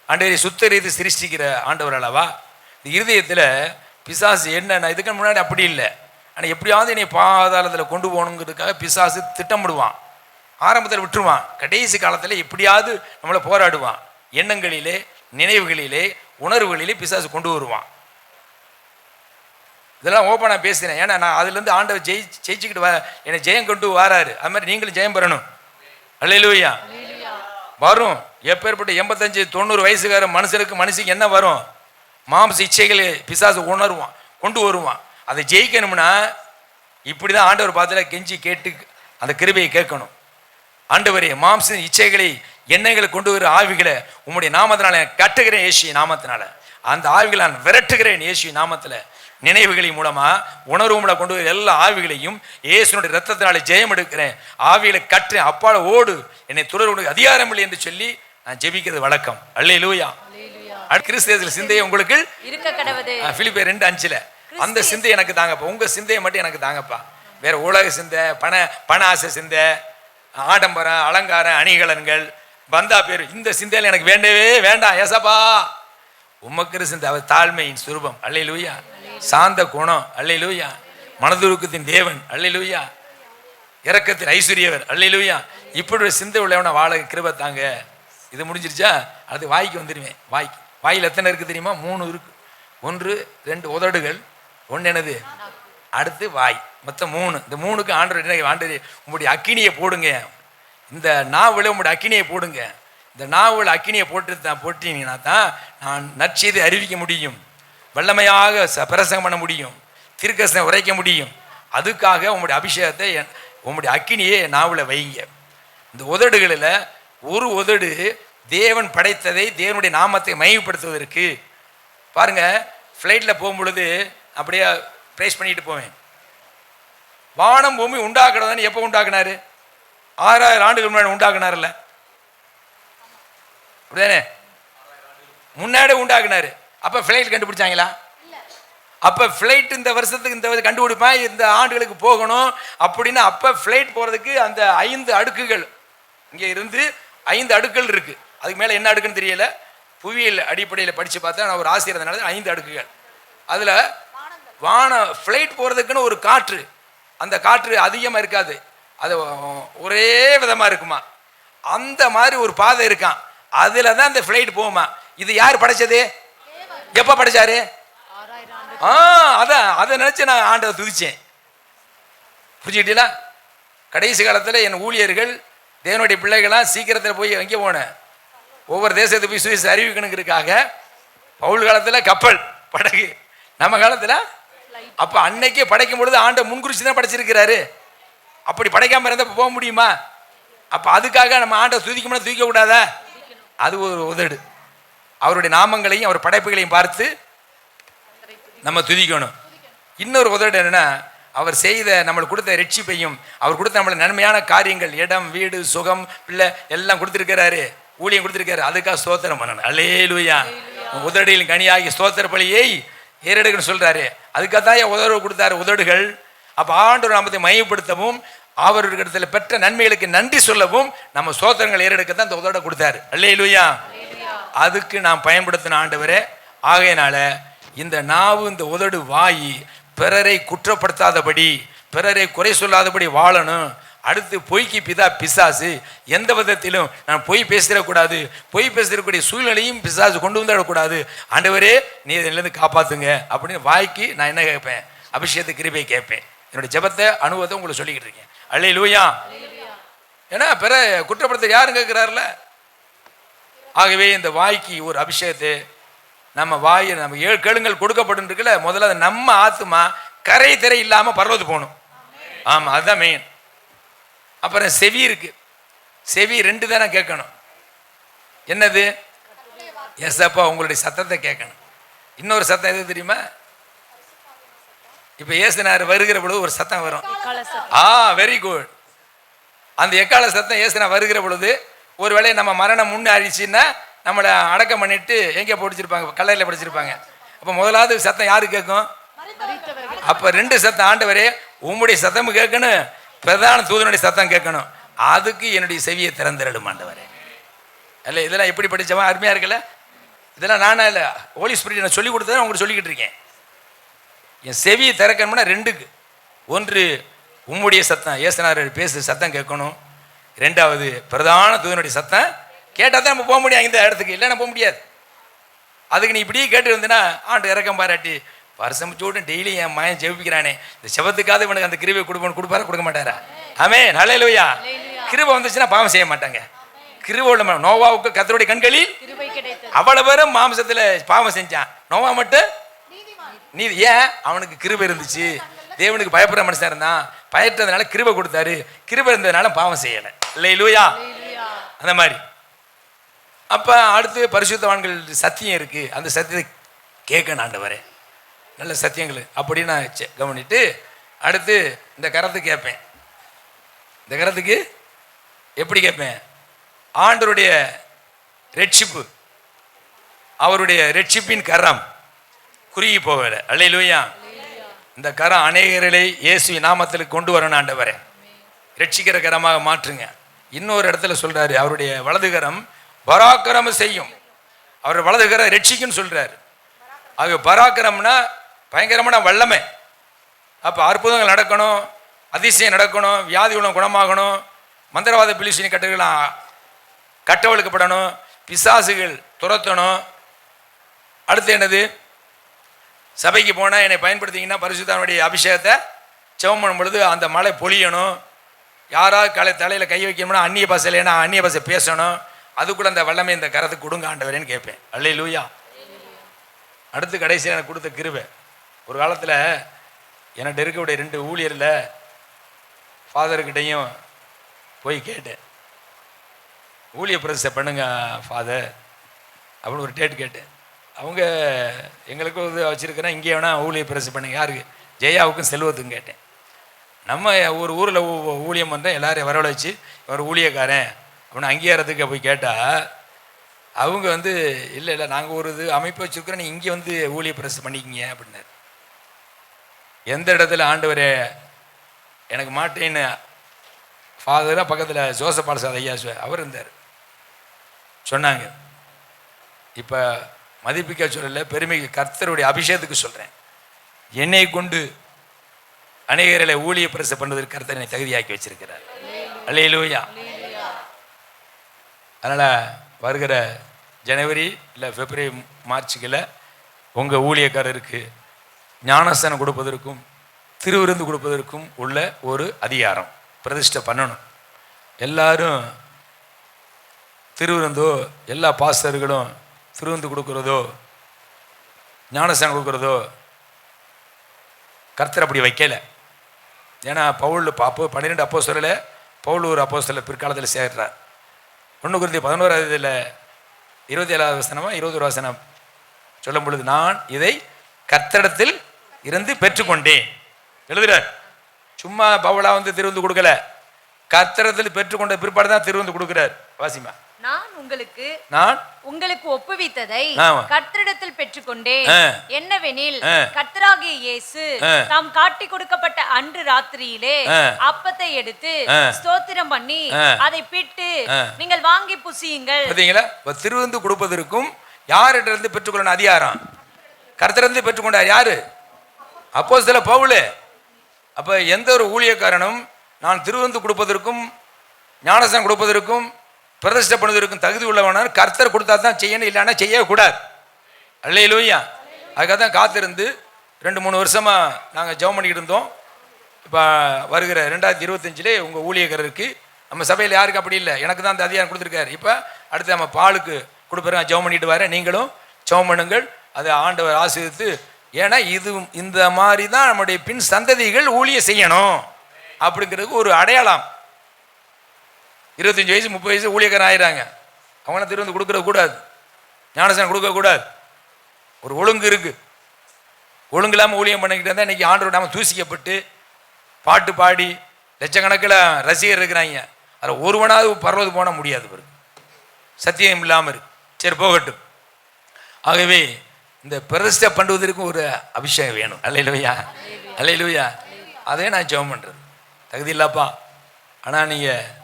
ஆண்டவரை சுத்த ரீதி சிருஷ்டிக்கிற ஆண்டவர் அல்லவா. இந்த இருதயத்தில் பிசாசு என்ன, நான் இதுக்கு முன்னாடி அப்படி இல்லை, ஆனால் எப்படியாவது என்னை பாதாளத்தில் கொண்டு போகணுங்கிறதுக்காக பிசாசு திட்டமிடுவான். ஆரம்பத்தில் விட்டுருவான், கடைசி காலத்தில் எப்படியாவது நம்மளை போராடுவான். எண்ணங்களிலே, நினைவுகளிலே, உணர்வுகளிலே பிசாசு கொண்டு வருவான். இதெல்லாம் ஓப்பனாக பேசுகிறேன். ஏன்னா நான் அதுலேருந்து ஆண்டவர் ஜெயிச்சுக்கிட்டு என்னை ஜெயம் கொண்டு வராரு. அது மாதிரி நீங்களும் ஜெயம் பெறணும். அல்லேலூயா. வரும். எப்பேற்பட்ட 85-90 வயசுக்கார மனுஷனுக்கு என்ன வரும்? மாம்ச இச்சைகளை பிசாசு உணர்வான், கொண்டு வருவான். அதை ஜெயிக்கணும்னா இப்படி தான் ஆண்டவர் பார்த்துல கெஞ்சி கேட்டு அந்த கிருபையை கேட்கணும். ஆண்டவரே, மாம்ச இச்சைகளை, எண்ணங்களை கொண்டு வர ஆவிகளை உம்முடைய நாமத்தினால கட்டுகிறேன், இயேசு நாமத்தினால. அந்த ஆவிகளை நான் விரட்டுகிறேன் இயேசு நாமத்தில். நினைவுகளின் மூலமா, உணர்வு மூலம் கொண்டு வர எல்லா ஆவிகளையும் இயேசுனுடைய ரத்தத்தினால ஜெயம் எடுக்கிறேன். ஆவிகளை கட்டுறேன், அப்பால ஓடு, என்னை தொடர்பு அதிகாரம் இல்லை என்று சொல்லி நான் ஜெபிக்கிறது வழக்கம். அல்லேலூயா. கிறிஸ்தேயத்தில் சிந்தையை உங்களுக்கு இருக்க கடவுது. பிலிப்பியர் 2:5 அந்த சிந்தை எனக்கு தாங்கப்பா, உங்க சிந்தையை மட்டும் எனக்கு தாங்கப்பா. வேற உலக சிந்தை, பண ஆசை சிந்தை, ஆடம்பரம், அலங்காரம், அணிகலன்கள், பந்தா பேர், இந்த சிந்தையில எனக்கு வேண்டவே வேண்டாம் ஏசப்பா. உமக்கு சிந்தை, அவர் தாழ்மையின் சுரூபம், அல்லேலூயா. சாந்த குணம், அல்லேலூயா. மனதுருக்கத்தின் தேவன், அல்லேலூயா. இரக்கத்தின் ஐஸ்வரியவர், அல்லேலூயா. இப்படி ஒரு சிந்தை உள்ளவன வாழ கிருபை தாங்க. இது முடிஞ்சிருச்சா? அது வாய்க்கு வந்துடுவேன். வாயில் எத்தனை இருக்கு தெரியுமா? 3 இருக்கு. 1 2 உதடுகள், 1 என்னது, அடுத்து வாய், மொத்தம் 3. இந்த 3க்கு ஆண்டவர் உங்களுடைய அக்கினியை போடுங்க, இந்த நாவல உங்களுடைய அக்கினியை போடுங்க. இந்த நாவல் அக்கினியை போட்டீங்கன்னா தான் நான் நற்செய்தி அறிவிக்க முடியும், வல்லமையாக பிரசங்கம் பண்ண முடியும், தீர்க்கதரிசனம் உரைக்க முடியும். அதுக்காக உங்களுடைய அபிஷேகத்தை, உங்களுடைய அக்கினியை நாவல வைங்க. இந்த உதடுகளில் ஒரு உதடு தேவன் படைத்ததை, தேவனுடைய நாமத்தை மையப்படுத்துவதற்கு. பாருங்க, ஃப்ளைட்டில் போகும்பொழுது அப்படியே ப்ரைஸ் பண்ணிட்டு போவேன். வானம் பூமி உண்டாக்குறதானே எப்போ உண்டாக்குனாரு? 6000 ஆண்டுகள் முன்னாடி உண்டாக்குனார்ல, அப்படிதானே? முன்னாடி உண்டாக்குனாரு. அப்போ ஃப்ளைட் கண்டுபிடிச்சாங்களா? அப்போ ஃப்ளைட் இந்த வருஷத்துக்கு இந்த கண்டுபிடிப்பேன், இந்த ஆண்டுகளுக்கு போகணும் அப்படின்னு. அப்போ ஃப்ளைட் போகிறதுக்கு அந்த 5 அடுக்குகள், இங்கே இருந்து 5 அடுக்குகள் இருக்கு. அதுக்கு மேலே என்ன அடுக்குன்னு தெரியல, புவியியல் அடிப்படையில் படித்து பார்த்தா நான் ஒரு ஆசிரியர், 5 அடுக்குகள். அதில் ஃப்ளைட் போகிறதுக்குன்னு ஒரு காற்று, அந்த காற்று அதிகமாக இருக்காது, அது ஒரே விதமாக இருக்குமா. அந்த மாதிரி ஒரு பாதை இருக்கான், அதில் தான் அந்த ஃப்ளைட் போகுமா. இது யார் படைச்சது? எப்போ படைச்சாரு? அதான் அதை நினச்சி நான் ஆண்டை துதிச்சேன். புரிஞ்சுக்கிட்டீங்களா? கடைசி காலத்தில் என் ஊழியர்கள், தேவனுடைய பிள்ளைகளாம் சீக்கிரத்தில் போய் எங்கே போனேன், ஒவ்வொரு தேசத்துக்கு போய் சுவிசேஷம் அறிவிக்கணுங்கிறதுக்காக. பவுல் காலத்தில் கப்பல், படகு, நம்ம காலத்தில் அப்போ அன்னைக்கே படைக்கும் பொழுது ஆண்டை முன்குறிச்சி தான் படைச்சிருக்கிறாரு. அப்படி படைக்காமல் இருந்தால் போக முடியுமா? அப்போ அதுக்காக நம்ம ஆண்டை துதிக்கணும்னா துதிக்க கூடாதா? அது ஒரு உதடு. அவருடைய நாமங்களையும் அவர் படைப்புகளையும் பார்த்து நம்ம துதிக்கணும். இன்னொரு உதடு என்னன்னா, அவர் செய்த நம்மளுக்கு கொடுத்த ரட்சிப்பையும், அவர் கொடுத்த நம்மளுக்கு நன்மையான காரியங்கள், இடம், வீடு, சுகம், பிள்ளை எல்லாம் கொடுத்துருக்கிறாரு, ஊழியம் கொடுத்துருக்காரு. அதுக்காக ஸ்தோத்திரம் பண்ணணும். அல்லேலூயா. உதடில் கனியாகி ஸ்தோத்திர பலியை ஏறெடுக்கணும்னு சொல்றாரு. அதுக்காக தான் உதடு கொடுத்தாரு, உதடுகள். அப்போ ஆண்டவர் நாமத்தை மையப்படுத்தவும், அவர்களிடத்துல பெற்ற நன்மைகளுக்கு நன்றி சொல்லவும் நம்ம ஸ்தோத்திரங்கள் ஏறெடுக்க தான் இந்த உதட கொடுத்தாரு. அல்லேலூயா. அதுக்கு நாம் பயன்படுத்தின ஆண்டவரே. ஆகையினால இந்த நாவு, இந்த உதடு, வாய் பிறரை குற்றப்படுத்தாதபடி, பிறரை குறை சொல்லாதபடி வாழணும். அடுத்து பொய்க்கு பிதா பிசாசு. எந்த விதத்திலும் நான் பொய் பேசிடக்கூடாது, பொய் பேசிடக்கூடிய சூழ்நிலையும் பிசாசு கொண்டு வந்துடக்கூடாது. ஆண்டவரே நீ இதிலிருந்து காப்பாத்துங்க அப்படின்னு வாய்க்கு நான் என்ன கேட்பேன்? அபிஷேகத்தை கிருபை கேட்பேன். என்னுடைய ஜெபத்தை அனுபவத்தை உங்களுக்கு சொல்லிக்கிட்டு இருக்கேன். அல்லேலூயா. ஏன்னா பிற குற்றப்படுத்த யாரும் கேட்கிறாருல. ஆகவே இந்த வாய்க்கு ஒரு அபிஷேகத்தை, நம்ம வாயை நம்ம 7 கேளுங்கள் கொடுக்கப்பட்டு இருக்குல்ல, முதல்ல அது நம்ம ஆத்துமா கரை திரை இல்லாமல் பரவது போகணும். ஆமாம், அதுதான் மெயின். அப்புறம் செவி இருக்கு, செவி 2 தானே கேட்கணும். என்னது? எஸ்அப்பா உங்களுடைய சத்தத்தை கேட்கணும். இன்னொரு சத்தம் எது தெரியுமா? இப்போ ஏசுனார் வருகிற பொழுது ஒரு சத்தம் வரும். Very good. அந்த எக்கால சத்தம் ஏசுனா வருகிற பொழுது, ஒருவேளை நம்ம மரணம் முன்னே ஆயிடுச்சுன்னா நம்மளை அடக்கம் பண்ணிட்டு எங்கே படிச்சிருப்பாங்க, கல்லறையில் படிச்சிருப்பாங்க. அப்போ முதலாவது சத்தம் யாரு கேட்கும்? அப்போ 2 சத்தம். ஆண்டவரே உம்முடைய சத்தம் கேட்கணும், பிரதான தூதனுடைய சத்தம் கேட்கணும். அதுக்கு என்னுடைய செவியை திறந்துடும் ஆண்டவரே. இல்லை இதெல்லாம் எப்படி படித்தவன் அருமையாக இருக்குல்ல. இதெல்லாம் நானா இல்லை, ஹோலி ஸ்பிரிட் நான் சொல்லி கொடுத்ததை உங்களுக்கு சொல்லிக்கிட்டு இருக்கேன். என் செவியை திறக்கணும்னா 2க்கு. 1 உம்முடைய சத்தம், ஏசுனார் பேசு சத்தம் கேட்கணும். 2வது பிரதான தூதனுடைய சத்தம் கேட்டால் தான் நம்ம போக முடியும் இந்த இடத்துக்கு, இல்லைன்னா போக முடியாது. அதுக்கு நீ இப்படியே கேட்டு இருந்தேன்னா ஆண்டு இறக்கம் பாராட்டி வருஷம் சூடு டெய்லி என் மகன் ஜெபிக்கிறானே, இந்த செபத்துக்காவது இவனுக்கு அந்த கிருபை கொடுப்பாரா கொடுக்க மாட்டாரா? ஆமென், ஹல்லேலூயா. கிருபை வந்துச்சுன்னா பாவம் செய்ய மாட்டாங்க. கிருபை உள்ள நோவாவுக்கு கர்த்தருடைய கண்களில் அவ்வளவு பேரும் மாம்சத்தில் பாவம் செஞ்சான், நோவா மட்டும் நீதி. ஏன்? அவனுக்கு கிருபை இருந்துச்சு, தேவனுக்கு பயப்படுற மனுஷன் இருந்தான், பயற்றதுனால கிருபை கொடுத்தாரு, கிருபை இருந்ததுனால பாவம் செய்யலை. அல்லேலூயா. அந்த மாதிரி. அப்போ அடுத்து பரிசுத்தவான்கள் சத்தியம் இருக்கு, அந்த சத்தியத்தை கேட்கணும் ஆண்டவரே, நல்ல சத்தியங்கள் அப்படின்னு நான் கவனிட்டு அடுத்து இந்த கரத்துக்கு கேட்பேன். இந்த கரத்துக்கு எப்படி கேட்பேன்? ஆண்டவருடைய ரட்சிப்பு, அவருடைய ரட்சிப்பின் கரம் குறுகி போகல. அல்லேலூயா. இந்த கரம் அநேகர்களை இயேசு நாமத்தில் கொண்டு வரணும் ஆண்டவரே, ரட்சிக்கிற கரமாக மாற்றுங்க. இன்னொரு இடத்துல சொல்றாரு, அவருடைய வலதுகரம் பராக்கிரமம் செய்யும், அவர் வலதுகரம் ரட்சிக்குன்னு சொல்றாரு. ஆக பராக்கிரம்னா பயங்கரமான வல்லமை. அப்போ அற்புதங்கள் நடக்கணும், அதிசயம் நடக்கணும், வியாதி குணமாகணும், மந்திரவாத பிலிசினி கட்டுகளாம் கட்டவழுக்கப்படணும், பிசாசுகள் துரத்தணும். அடுத்து என்னது, சபைக்கு போனால் என்னை பயன்படுத்திங்கன்னா பரிசுத்தானுடைய அபிஷேகத்தை செவம் பண்ணும் பொழுது அந்த மழை பொழியணும். யாராவது தலையில் கை வைக்கணும்னா அந்நிய பாசையில் ஏன்னா அந்நிய பாசை பேசணும். அதுக்குள்ள அந்த வல்லமை இந்த கரத்துக்கு கொடுங்க ஆண்டவரேன்னு கேட்பேன். அல்லேலூயா. அடுத்து கடைசியில் எனக்கு கொடுத்த கிருபை, ஒரு காலத்தில் என்கிட்ட இருக்கக்கூடிய 2 ஊழியரில் ஃபாதர்கிட்டையும் போய் கேட்டேன், ஊழிய பிரதிஷ்டை பண்ணுங்க ஃபாதர் அப்படின்னு ஒரு டேட் கேட்டேன். அவங்க எங்களுக்கும் இது வச்சுருக்கிறேன், இங்கே வேணால் ஊழிய பிரதிஷ்டை பண்ணுங்க. யாருக்கு? ஜெயாவுக்கும் செல்வத்துக்கும் கேட்டேன். நம்ம ஒரு ஊரில் ஊழியம் பண்ணுறேன், எல்லாரையும் வரவழைச்சு ஒரு ஊழியக்காரன் அப்படின்னு அங்கீகாரத்துக்கு போய் கேட்டால் அவங்க இல்லை இல்லை நாங்கள் ஒரு இது அமைப்பு வச்சுருக்கிறோம், நீ இங்கே ஊழிய பிரதிஷ்டை பண்ணிக்கிங்க அப்படின்னாரு. எந்த இடத்துல ஆண்டவரே எனக்கு மாட்டேன்னு ஃபாதராக பக்கத்தில் ஜோசப் பாலசாத ஐயா அவர் இருந்தார் சொன்னாங்க. இப்போ மதிப்பிக்க சொல்லலை, பெருமைக்கு கர்த்தருடைய அபிஷேகத்துக்கு சொல்கிறேன். என்னை கொண்டு அநேகர்களை ஊழிய பிரசை பண்ணுவதற்கு கர்த்தர் என்னை தகுதியாக்கி வச்சிருக்கிறார். அல்லேலூயா. அதனால் வருகிற ஜனவரி இல்லை பிப்ரவரி மார்ச்சுக்கில் உங்கள் ஊழியக்காரருக்கு ஞானஸ்தானம் கொடுப்பதற்கும் திருவிருந்து கொடுப்பதற்கும் உள்ள ஒரு அதிகாரம் பிரதிஷ்டை பண்ணணும். எல்லாரும் திருவிருந்தோ, எல்லா பாஸ்டர்களும் திருவிருந்து கொடுக்குறதோ ஞானஸ்தானம் கொடுக்குறதோ கர்த்தர் அப்படி வைக்கலை. ஏன்னா பவுல் 12 அப்போஸ்தலரில் பவுல் ஒரு அப்போஸ்தலர் பிற்காலத்தில் சேர்றார். 1 Corinthians 11 27 21 வசனம் சொல்லும் பொழுது, நான் இதை கர்த்தரிடத்தில் இருந்து பெற்றுக்கொண்டேன் எழுதுறார். சும்மா பவுலா திருவிருந்து கொடுக்கல, கர்த்தரிடத்தில் பெற்றுக்கொண்ட பிற்பாடு தான் திருவிருந்து கொடுக்கிறார். வாசிமா. நான் உங்களுக்கு ஒப்புவித்ததை கர்த்தரிடத்தில் பெற்றுக்கொண்டேன். என்னவெனில் கர்த்தராகிய இயேசு தாம் காட்டி கொடுக்கப்பட்ட அன்று ராத்திரியிலே அப்பத்தை எடுத்து ஸ்தோத்திரம் பண்ணி அதை பிட்டு நீங்கள் வாங்கி புசியுங்கள். பாத்தீங்களா? திருவிருந்து கொடுப்பதற்கும் யாரிடமிருந்து பெற்றுக்கொள்ள அதிகாரம் கர்த்தரிடமிருந்து பெற்றுக்கொண்டார். யாரு? அப்போஸ்தலர் பவுல். அப்ப எந்த ஒரு ஊழியக்காரனும் நான் திருவிருந்து கொடுப்பதற்கும் ஞானஸ்தானம் கொடுப்பதற்கும் பிரதிஷ்டை பண்ணுவதற்கும் தகுதி உள்ளவனார் கர்த்தர் கொடுத்தா தான் செய்யணும், இல்லைன்னா செய்யக்கூடாது. அல்லேலூயா. அதுக்காக தான் காத்திருந்து 2-3 வருஷமா நாங்கள் ஜெபம் பண்ணிக்கிட்டு இருந்தோம். இப்போ வருகிற 2025 உங்கள் ஊழியக்காரருக்கு நம்ம சபையில் யாருக்கு அப்படி இல்லை, எனக்கு தான் அந்த அதிகாரம் கொடுத்துருக்காரு. இப்போ அடுத்து நம்ம பாலுக்கு கொடுப்பறேன், ஜெபம் பண்ணிட்டு வரேன், நீங்களும் ஜெபம் பண்ணுங்கள், அதை ஆண்டவர் ஆசீர்வதித்து. ஏன்னா இது இந்த மாதிரி தான் நம்முடைய பின் சந்ததிகள் ஊழிய செய்யணும் அப்படிங்கிறதுக்கு ஒரு அடையாளம். 25 வயசு 30 வயசு ஊழியக்காரன் ஆயிடுறாங்க, அவங்களாம் திருவிருந்து கொடுக்கற கூடாது, ஞானஸ்தானம் கொடுக்கக்கூடாது. ஒரு ஒழுங்கு இருக்கு. ஒழுங்கு இல்லாமல் ஊழியம் பண்ணிக்கிட்டு இருந்தால் இன்னைக்கு ஆண்டவர் நாம தூசிக்கப்பட்டு பாட்டு பாடி லட்சக்கணக்கில் ரசிகர் இருக்கிறாங்க. அதில் ஒருவனாவது பரவது போன முடியாது, பிறகு சத்தியம் இல்லாமல் இருக்கு. சரி போகட்டும். ஆகவே இந்த பிரதிஷ்டை பண்ணுவதற்கு ஒரு அபிஷேகம் வேணும். அல்லேலூயா, அல்லேலூயா. அதே நான் ஜெபம் பண்ணுறது தகுதி இல்லப்பா, ஆனால் நீங்கள்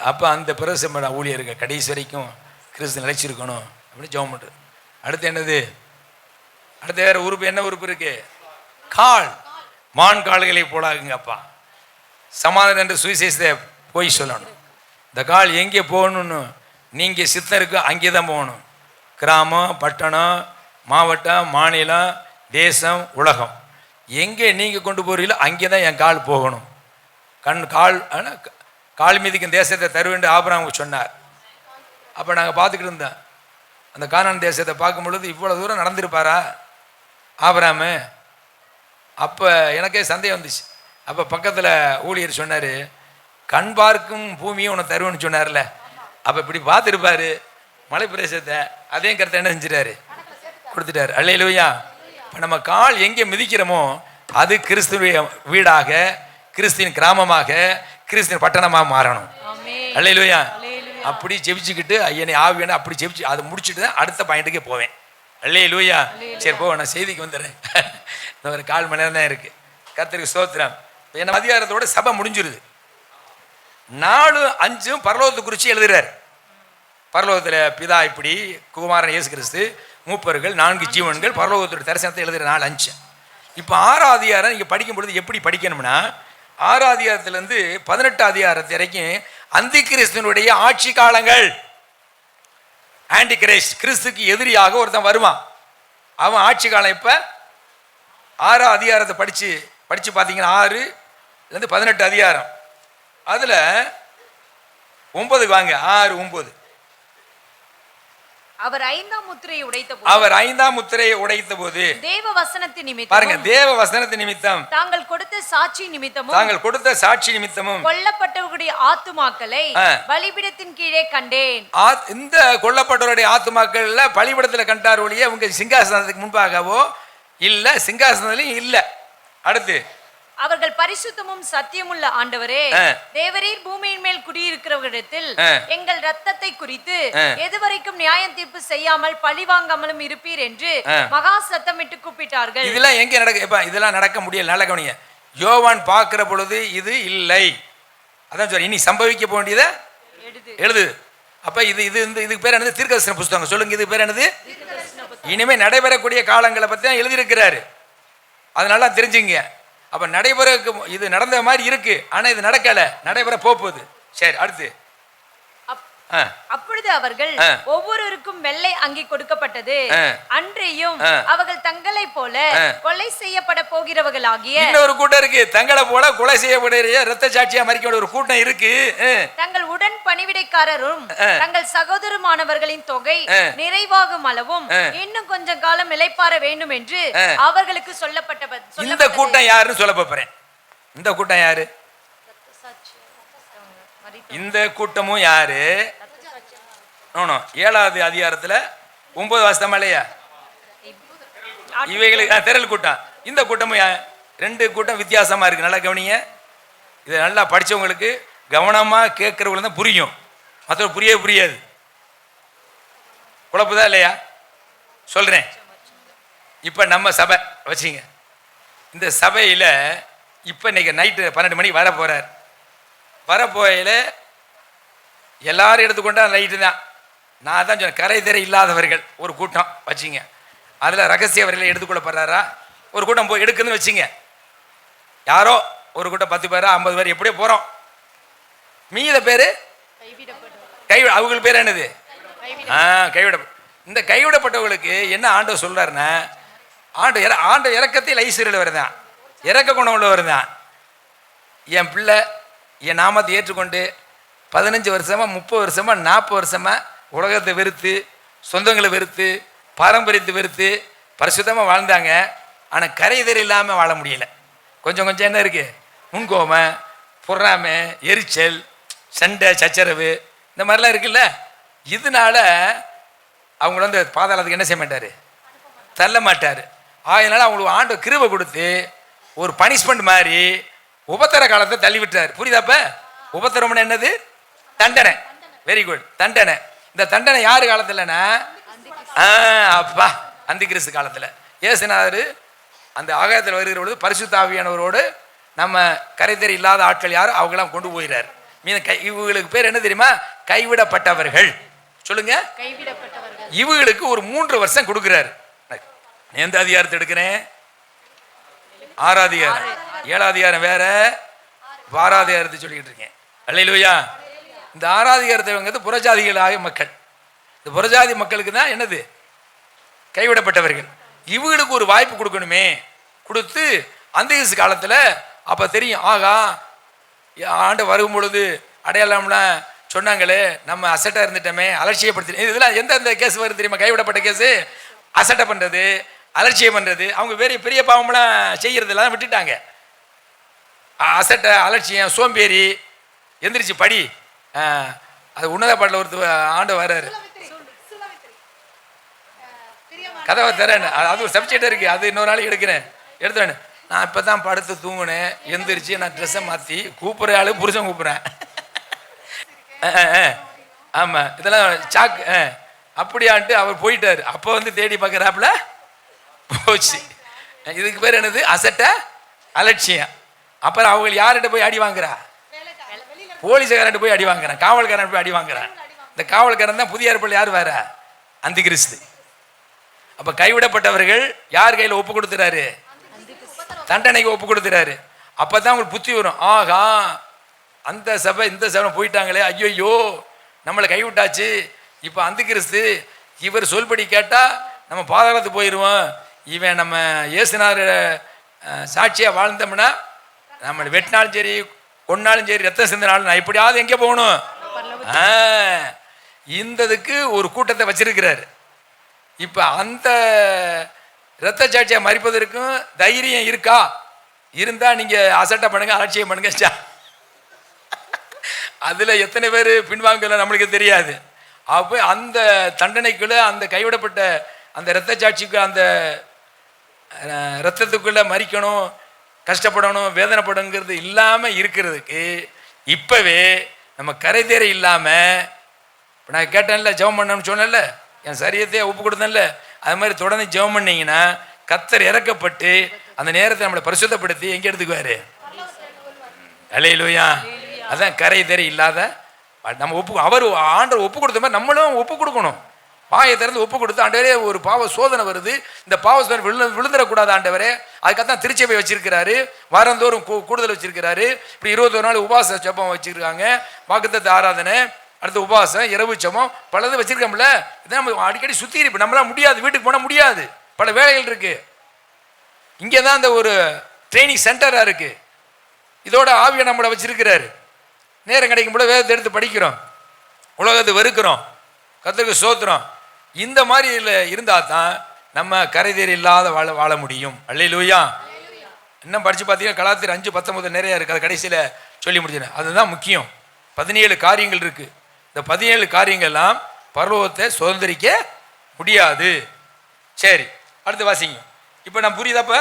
அப்போ அந்த பிரதிஷ்டை பண்ண ஊழியருக்கு கடைசி வரைக்கும் கிறிஸ்து நிலைச்சிருக்கணும் அப்படின்னு ஜெபம் பண்ணுறது. அடுத்து என்னது? அடுத்த வேறு உறுப்பு என்ன உறுப்பு இருக்கு? கால். மான் கால்களை போடாதுங்கப்பா. சமாதானம் என்ற சுவிசேஷத்தை போய் சொல்லணும். இந்த கால் எங்கே போகணும்னு நீங்கள் சித்தம் இருக்கு, அங்கே தான் போகணும். கிராமம், பட்டணம், மாவட்டம், மாநிலம், தேசம், உலகம், எங்கே நீங்கள் கொண்டு போகிறீங்களோ அங்கே தான் என் கால் போகணும். கால் மீதிக்கும் தேசத்தை தருவேண்டு ஆபிரகாமுக்கு சொன்னார். அப்போ நாங்கள் பார்த்துக்கிட்டு இருந்தோம், அந்த கானான் தேசத்தை பார்க்கும் பொழுது இவ்வளோ தூரம் நடந்திருப்பாரா ஆபிரகாமு? அப்போ எனக்கே சந்தேகம் வந்துச்சு. அப்போ பக்கத்தில் ஊழியர் சொன்னார், கண் பார்க்கும் பூமியை உனக்கு தருவேன்னு சொன்னார்ல. அப்போ இப்படி பார்த்துருப்பாரு மலை பிரதேசத்தை, அதையும் கருத்தை என்ன செஞ்சிட்டாரு? கொடுத்துட்டாரு. அல்லேலூயா. இப்போ நம்ம கால் எங்கே மிதிக்கிறோமோ அது கிறிஸ்துவ வீடாக, கிறிஸ்துவின் கிராமமாக, கிறிஸ்துவின் பட்டணமாக மாறணும். அல்லேலூயா. அப்படி ஜெபிச்சுக்கிட்டு ஐயனை ஆவியான அப்படி ஜெபிச்சு அதை முடிச்சுட்டு தான் அடுத்த பாயிண்ட்டுக்கே போவேன். அல்லேலூயா. சரி போ, நான் செய்திக்கு வந்துடுறேன். இன்னும் ஒரு 1/4 மணி நேரம் தான் இருக்குது. கர்த்தருக்கு ஸ்தோத்திரம். என்ன அதிகாரத்தோட சபை முடிஞ்சிருது. 4-5 பரலோகத்தை குறித்து எழுதுறாரு. பரலோகத்தில் பிதா இப்படி, குமாரன் இயேசு கிறிஸ்து, மூப்பர்கள், 4 ஜீவன்கள், பரலோகத்தோட தரிசனத்தை எழுதுற 4-5. இப்போ 6 அதிகாரம் நீங்கள் படிக்கும் பொழுது எப்படி படிக்கணும்னா, 6 அதிகாரத்திலேருந்து 18 அதிகாரத்து வரைக்கும் அந்தி கிறிஸ்துவனுடைய ஆட்சி காலங்கள். ஆன்டி கிரைஸ்ட், கிறிஸ்துக்கு எதிரியாக ஒருத்தன் வருவான், அவன் ஆட்சி காலம். இப்போ 6 அதிகாரத்தை படித்து பார்த்தீங்கன்னா 6-18 அதிகாரம். அதில் 9 வாங்க, 6-9. அவர் 5ஆம் முத்திரையை உடைத்த போது தேவ வசனத்தின் நிமித்தம், பாருங்க, தேவ வசனத்தின் நிமித்தம் தாங்கள் கொடுத்த சாட்சி நிமித்தமும் கொல்லப்பட்டவர்களுடைய ஆத்துமாக்களை பலிபீடத்தின் கீழே கண்டேன். இந்த கொல்லப்பட்டவருடைய ஆத்துமாக்கள்ல பலிபீடத்துல கண்டார் ஒழிய உங்க சிங்காசனத்துக்கு முன்பாகவோ இல்ல, சிங்காசனத்திலும் இல்ல. அடுத்து, அவர்கள் பரிசுத்தமும் சத்தியமுள்ள ஆண்டவரே, தேவரீர் பூமியின் மேல் குடியிருக்கிறவர்களிடத்தில் எங்கள் இரத்தத்தை குறித்து எதுவரைக்கும் நியாயம் தீர்ப்பு செய்யாமல் பழி வாங்காமலும் இருப்பீர் என்று மகா சத்தமிட்டு கூப்பிட்டார்கள். இதெல்லாம் எங்க நடக்க, இதெல்லாம் நடக்க முடியல. நல்ல கவனிங்க, யோவான் பார்க்கிற பொழுது இது இல்லை. அதான் சொல்ற, இனி சம்பவிக்க வேண்டியதை எழுது. அப்ப இதுக்கு பேர் என்னது? தீர்க்கதரிசன புஸ்தகம். சொல்லுங்க, இதுக்கு பேர் என்னது? இனிமே நடைபெறக்கூடிய காலங்களை பத்தி தான் எழுதியிருக்கிறாரு. அதனால தெரிஞ்சுங்க. அப்ப நடைபெற, இது நடந்த மாதிரி இருக்கு, ஆனா இது நடக்கல, நடைபெற போகுது. சரி, அடுத்து. அப்பொழுது அவர்கள் ஒவ்வொருவருக்கும் வெள்ளை அங்கி கொடுக்கப்பட்டது. அன்றையும் அவர்கள் தங்களை போல கொலை செய்யப்பட போகிறவர்களாகிய இன்னொரு கூட்டம் இருக்கு. தங்களை போல கொலை செய்யப்படுகிற இரத்த சாட்சியா மறிக்க ஒரு கூட்டம் இருக்கு. தங்கள் உடன் பணிவிடைக்காரரும் தங்கள் சகோதரமானவர்களின் தொகை நிறைவாகும் அளவும் இன்னும் கொஞ்சம் காலம் இளைப்பாற வேண்டும் என்று அவர்களுக்கு சொல்லப்பட்ட. இந்த கூட்டம் யாருன்னு சொல்ல போறேன். இந்த கூட்டம் யாரு? இந்த கூட்டமும் யாரு? 7வது அதிகாரத்துல 9 வாசம் இல்லையா? இவைகளுக்கு திரள் கூட்டம். இந்த கூட்டமும் 2 கூட்டம் வித்தியாசமா இருக்கு. நல்லா கவனிங்க. இதை நல்லா படிச்சவங்களுக்கு, கவனமா கேட்கறவங்களுக்கு தான் புரியும், மற்ற புரியாது. குழப்பதா இல்லையா? சொல்றேன். இப்ப நம்ம சபை வச்சுங்க. இந்த சபையில இப்ப இன்னைக்கு நைட்டு 12 மணிக்கு வர போறார். வரப்போயில எல்லாரும் எடுத்துக்கொண்டா லைட்டு தான். நான் தான் சொன்னேன், கரை திரை இல்லாதவர்கள் ஒரு கூட்டம் வச்சிங்க. அதில் ரகசிய வரையில் எடுத்துக்கொள்ளப்படுறாரா ஒரு கூட்டம் போய் எடுக்குன்னு வச்சிங்க. யாரோ ஒரு கூட்டம் 10 பேரா 50 பேர் எப்படியோ போகிறோம். மீத பேர் அவங்களுக்கு பேர் என்னது? கைவிடப்பட்ட. இந்த கைவிடப்பட்டவர்களுக்கு என்ன ஆண்டவர் சொல்றாருன்னா, ஆண்டு இறக்கத்தில் ஐஸ்வர்யில் வருதான், இறக்க குணம் உள்ளவர் தான். என் பிள்ளை என் நாமத்தை ஏற்றுக்கொண்டு 15 வருஷமா 30 வருஷமா 40 வருஷமா உலகத்தை வெறுத்து, சொந்தங்களை வெறுத்து, பாரம்பரியத்தை வெறுத்து பரிசுத்தமாக வாழ்ந்தாங்க. ஆனால் கரைதறி இல்லாமல் வாழ முடியல. கொஞ்சம் என்ன இருக்கு? முன்கோமை, பொறாமை, எரிச்சல், சண்டை, சச்சரவு, இந்த மாதிரிலாம் இருக்குல்ல. இதனால அவங்கள வந்து பாதாளத்துக்கு என்ன செய்ய மாட்டார்? தள்ள மாட்டார். அதனால அவங்களுக்கு ஆண்டு கிருபை கொடுத்து ஒரு பனிஷ்மெண்ட் மாதிரி உபத்திர காலத்தை தள்ளி விட்டார். புரியுதாப்ப? உபத்திரம்னு என்னது? தண்டனை. வெரி குட், தண்டனை. இந்த தண்டனை யாரு காலத்துலன்னா, அப்பா அந்தி கிறிஸ்து காலத்துல. ஏசுநாதர் அந்த ஆகாயத்தில் வருகிற பொழுது பரிசுத்த ஆவியானவரோடு நம்ம கரைதறி இல்லாத ஆட்கள் யாரும் அவங்களாம் கொண்டு போயிறாரு. இவங்களுக்கு பேர் என்ன தெரியுமா? கைவிடப்பட்டவர்கள். சொல்லுங்க, இவங்களுக்கு ஒரு 3 வருஷம் கொடுக்கிறாரு. எந்த அதிகாரத்தை எடுக்கிறேன்? 6வது அதிகாரம். 7வது அதிகாரம் வேற, 6வது அதிகாரத்தை சொல்லிக்கிட்டு இருக்கேன். அல்லேலூயா. இந்த 6வது அதிகாரத்தை புறஜாதிகளாக மக்கள். இந்த புறஜாதி மக்களுக்கு தான் என்னது? கைவிடப்பட்டவர்கள். இவங்களுக்கு ஒரு வாய்ப்பு கொடுக்கணுமே. கொடுத்து அந்திகிறிஸ்து காலத்துல அப்ப தெரியும், ஆகா ஆண்டு வரும் பொழுது அடையாளம்லாம் சொன்னாங்களே, நம்ம அசட்டா இருந்துட்டோமே, அலட்சியப்படுத்தி. இதெல்லாம் எந்தெந்த கேஸ் வருது தெரியுமா? கைவிடப்பட்ட கேஸ். அசட்டை பண்றது, அலட்சியம் பண்றது. அவங்க பெரிய பாவம்லாம் செய்யறதெல்லாம் விட்டுட்டாங்க. அசட்டை, அலட்சியம், சோம்பேறி, எந்திரிச்சு படி. அது உன்னத பாட்டில் ஒருத்தர் ஆண்டு வர்றாரு, கதவை தரேன். அது ஒரு சப்ஜெக்ட் இருக்கு, அது இன்னொரு நாளைக்கு எடுத்துறேன். நான் இப்போ தான் படுத்து தூங்குனேன், எந்திரிச்சு நான் ட்ரெஸ்ஸை மாற்றி கூப்பிட்ற ஆளு புருஷன் கூப்பிட்றேன். ஆமாம், இதெல்லாம் சாக்கு அப்படியான்ட்டு அவர் போயிட்டார். அப்போ வந்து தேடி பார்க்குறாப்புல போச்சு. இதுக்கு பேர் என்னது? அசட்டை, அலட்சியம். அப்புறம் அவங்க யார்கிட்ட போய் அடி வாங்குறா? போலீஸுக்காரன் போய் அடி வாங்குறான், காவல்காரன் போய் அடி வாங்குறான். இந்த காவல்காரன் தான் புதிய ஏற்பாடு யார் வேற? அந்த கிறிஸ்து. அப்ப கைவிடப்பட்டவர்கள் யார் கையில ஒப்பு கொடுத்துறாரு? தண்டனைக்கு ஒப்பு கொடுத்துறாரு. அப்பதான் உங்களுக்கு புத்தி வரும், ஆகா அந்த சபை இந்த சபை போயிட்டாங்களே, ஐயோ நம்மளை கைவிட்டாச்சு, இப்ப அந்த கிறிஸ்து இவர் சொல்படி கேட்டா நம்ம பாதாளத்துக்கு போயிடுவோம், இவன் நம்ம இயேசுநாதர் சாட்சியா வாழ்ந்தோம்னா நம்மளை வெட்டினாலும் சரி கொன்னாலும் சரி ரத்தம் சிந்தினாலும் நான் எப்படியாவது எங்கே போகணும். இந்ததுக்கு ஒரு கூட்டத்தை வச்சிருக்கிறாரு. இப்ப அந்த இரத்த சாட்சியா மறிப்பதற்கும் தைரியம் இருக்கா? இருந்தா நீங்க அசட்டை பண்ணுங்க, அலட்சியம் பண்ணுங்க. அதுல எத்தனை பேர் பின்வாங்கல நம்மளுக்கு தெரியாது. அப்போ அந்த தண்டனைக்குள்ள அந்த கைவிடப்பட்ட அந்த இரத்த சாட்சிக்கு அந்த இரத்தத்துக்குள்ள மறிக்கணும், கஷ்டப்படணும், வேதனைப்படணுங்கிறது இல்லாம இருக்கிறதுக்கு இப்பவே நம்ம கரை தேர இல்லாம, நான் கேட்டேன்ல ஜெபம் பண்ணணும்னு சொன்னேன்ல, என் சரியத்தையே ஒப்பு கொடுத்தேன்ல, அது மாதிரி தொடர்ந்து ஜெபம் பண்ணீங்கன்னா கர்த்தர் இறக்கப்பட்டு அந்த நேரத்தை நம்மளை பரிசுத்தப்படுத்தி எங்க எடுத்துக்குவாரு? அல்லேலூயா. அதான் கரை தேர இல்லாத நம்ம ஒப்பு, அவர் ஆண்டவர் ஒப்பு கொடுத்த மாதிரி நம்மளும் ஒப்பு கொடுக்கணும். பாயை திறந்து ஒப்பு கொடுத்து, ஆண்டவரே ஒரு பாவ சோதனை வருது, இந்த பாவ சோதனை விழுந்துடக்கூடாது ஆண்டவரே, அதுக்காகத்தான் திருச்சபை வச்சிருக்கிறாரு, வாரந்தோறும் கூடுதல் வச்சிருக்கிறாரு. இப்படி 21 நாள் உபவாச ஜெபம் வச்சிருக்காங்க, வாக்குத்தத்த ஆராதனை, அடுத்து உபவாசம், இரவு ஜெபம், பலது வச்சிருக்கோம்ல. இதான் நம்ம அடிக்கடி சுத்தி இருப்பு, நம்மளால முடியாது, வீட்டுக்கு போனால் முடியாது, பல வேலைகள் இருக்கு. இங்கே தான் அந்த ஒரு ட்ரைனிங் சென்டரா இருக்கு. இதோட ஆவியை நம்மளை வச்சிருக்கிறாரு. நேரம் கிடைக்கும் போல வேதத்தை எடுத்து படிக்கிறோம், உலகத்தை வெறுக்கிறோம், கர்த்தருக்கு ஸ்தோத்திரம். இந்த மாதிரி இருந்தால் தான் நம்ம கரைதேறி இல்லாத வாழ முடியும். அல்லேலூயா. இன்னும் படித்து பார்த்தீங்கன்னா கலாத்தியர் 5:19 நிறைய இருக்குது, அது கடைசியில் சொல்லி முடிச்சிடறேன். அதுதான் முக்கியம். 17 காரியங்கள் இருக்கு. இந்த 17 காரியங்கள்லாம் பரலோகத்தை சுதந்திரிக்க முடியாது. சரி, அடுத்து வாசிங்க. இப்போ நான் புரியுதாப்ப?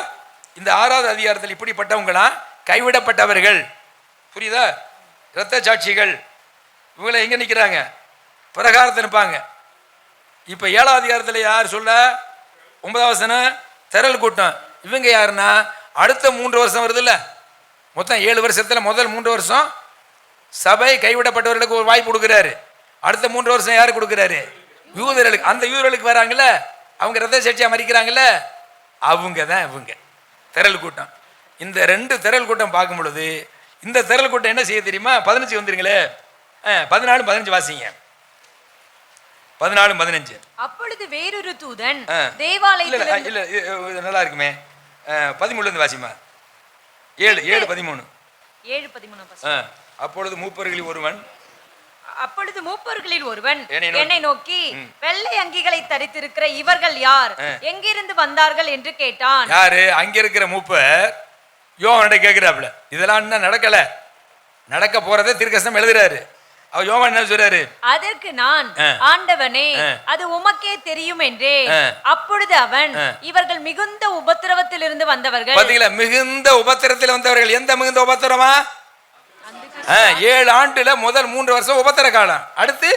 இந்த 6வது அதிகாரத்தில் இப்படிப்பட்டவங்களாம் கைவிடப்பட்டவர்கள், புரியுதா? இரத்த சாட்சிகள், இவங்களை எங்க நிற்கிறாங்க? பிரகாரத்தை நிற்பாங்க. இப்போ 7வது அதிகாரத்தில் யார் சொல்ல? 9வது வசனம் திரள் கூட்டம். இவங்க யாருன்னா அடுத்த 3 வருஷம் வருது இல்ல, மொத்தம் 7 வருஷத்தில் முதல் 3 வருஷம் சபை கைவிடப்பட்டவர்களுக்கு ஒரு வாய்ப்பு கொடுக்குறாரு. அடுத்த 3 வருஷம் யாரு கொடுக்குறாரு? யூதர்களுக்கு. அந்த யூதர்களுக்கு வராங்கல்ல, அவங்க ரத்த சாட்சியா மறிக்கிறாங்கல்ல, அவங்க தான் இவங்க திரள் கூட்டம். இந்த 2 திரள் கூட்டம் பார்க்கும் பொழுது இந்த திரள் கூட்டம் என்ன செய்ய தெரியுமா? 15 வந்துருங்களே, 14, 15 வாசிங்க. 14, 15. அப்பொழுது வேறொரு தூதன் தேவாலயத்தில் இல்ல நல்லா இருக்குமே, 13 இருந்து வாசிமா. 7, 13. 7:13. அப்பொழுது மூப்பர்களில் ஒருவன் என்னை நோக்கி வெள்ளை அங்கிகளை தரித்திருக்கிற இவர்கள் யார், எங்கிருந்து வந்தார்கள் என்று கேட்டான். யாரு? அங்க இருக்கிற மூப்பர் யோவான்கிட்ட கேட்கிறாப்புல. இதெல்லாம் இன்னும் நடக்கல, நடக்க போறதை தீர்க்கதரிசனம் எழுதுறாரு. அவர் யோவான் என்ன சொல்றாரு? அதற்கு நான், ஆண்டவனே அது உமக்கே தெரியும் என்றே. அப்பொழுது அவன், இவர்கள் மிகுந்த உபத்திரவத்திலிருந்து வந்தவர்கள். பாத்தீங்களா? மிகுந்த உபத்திரத்தில் வந்தவர்கள். எந்த மிகுந்த உபத்திரமா? 7 ஆண்டுல முதல் 3 வருஷம் உபத்திர காலம், அடுத்து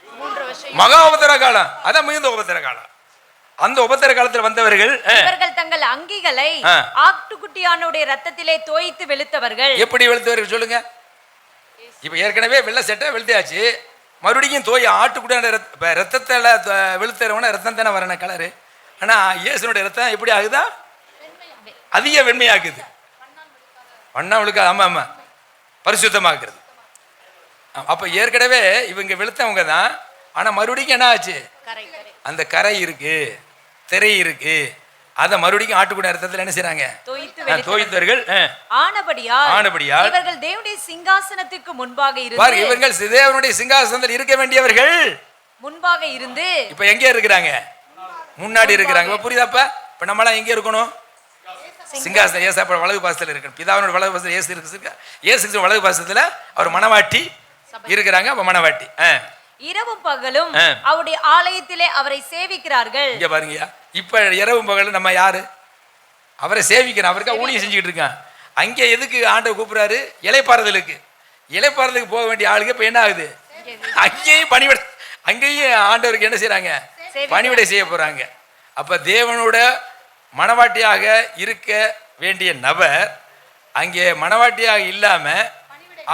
3 வருஷம் மகா உபத்திர காலம், அதான் மிகுந்த உபத்திர காலம். அந்த உபத்திர காலத்தில் வந்தவர்கள் இவர்கள் தங்கள் அங்கிகளை ஆட்டுக்குட்டியானுடைய ரத்தத்திலே தோய்த்து வெளுத்தவர்கள். எப்படி வெளுத்தவர்கள் சொல்லுங்க? இப்ப ஏற்கனவே வெள்ளை சட்டை வெளுத்தாச்சு, மறுபடியும் தோய் ஆட்டுக்குட்டியான ரத்தத்தில் வெளுத்தவன ரத்தம் தானே வரணும் கலரு. ஆனா இயேசுனுடைய ரத்தம் எப்படி ஆகுதா? அதிக வெண்மையாக்குது, வண்ணாவுக்கு. ஆமா, பரிசுத்தமாக்குறது. அப்ப ஏற்கனவே இவங்க வெளுத்தவங்க தான், ஆனா மறுபடியும் என்ன ஆச்சு? அந்த கரை இருக்கு, திரை இருக்கு, அத மறுபடியும் ஆட்டுக்குடி அர்த்தத்தில் என்ன செய்றாங்க? தோய்த்தவர்கள். ஆனபடியால் இவர்கள் தேவனுடைய சிங்காசனத்துக்கு முன்பாக இருந்து, இவர்கள் தேவனுடைய சிங்காசனத்தில் இருக்க வேண்டியவர்கள் முன்பாக இருந்து இப்ப எங்க இருக்கிறாங்க? முன்னாடி இருக்கிறாங்க. புரியுதாப்ப? இப்ப நம்மளாம் எங்க இருக்கணும்? சிங்காசனம். ஏசாப்ப வலது பாசத்துல இருக்கணும். பிதாவினோட வலது பாசத்துல ஏசு இருக்கு. ஏசு வலது பாசத்துல அவர் மணவாட்டி இருக்கிறாங்க. அப்ப மணவாட்டி இரவும் பகலும் அவருடைய ஆலயத்திலே அவரை சேவிக்கிறார்கள். இங்க பாருங்கயா, இப்ப இரவும் பகலும் நம்ம யாரு? அவரை சேவிக்கிறோம், அவருக்கா ஊழியம் செஞ்சுக்கிட்டு இருக்கான். அங்கே எதுக்கு ஆண்டவர் கூப்பிடுறாரு? இளைப்பாறுதலுக்கு. இளைப்பாறுதலுக்கு போக வேண்டிய ஆளுங்க இப்ப என்ன ஆகுது? அங்கேயும் பணிவிட, அங்கேயும் ஆண்டவருக்கு என்ன செய்யறாங்க? பணிவிடை செய்ய போறாங்க. அப்ப தேவனோட மணவாட்டியாக இருக்க வேண்டிய நபர் அங்கே மணவாட்டியாக இல்லாமல்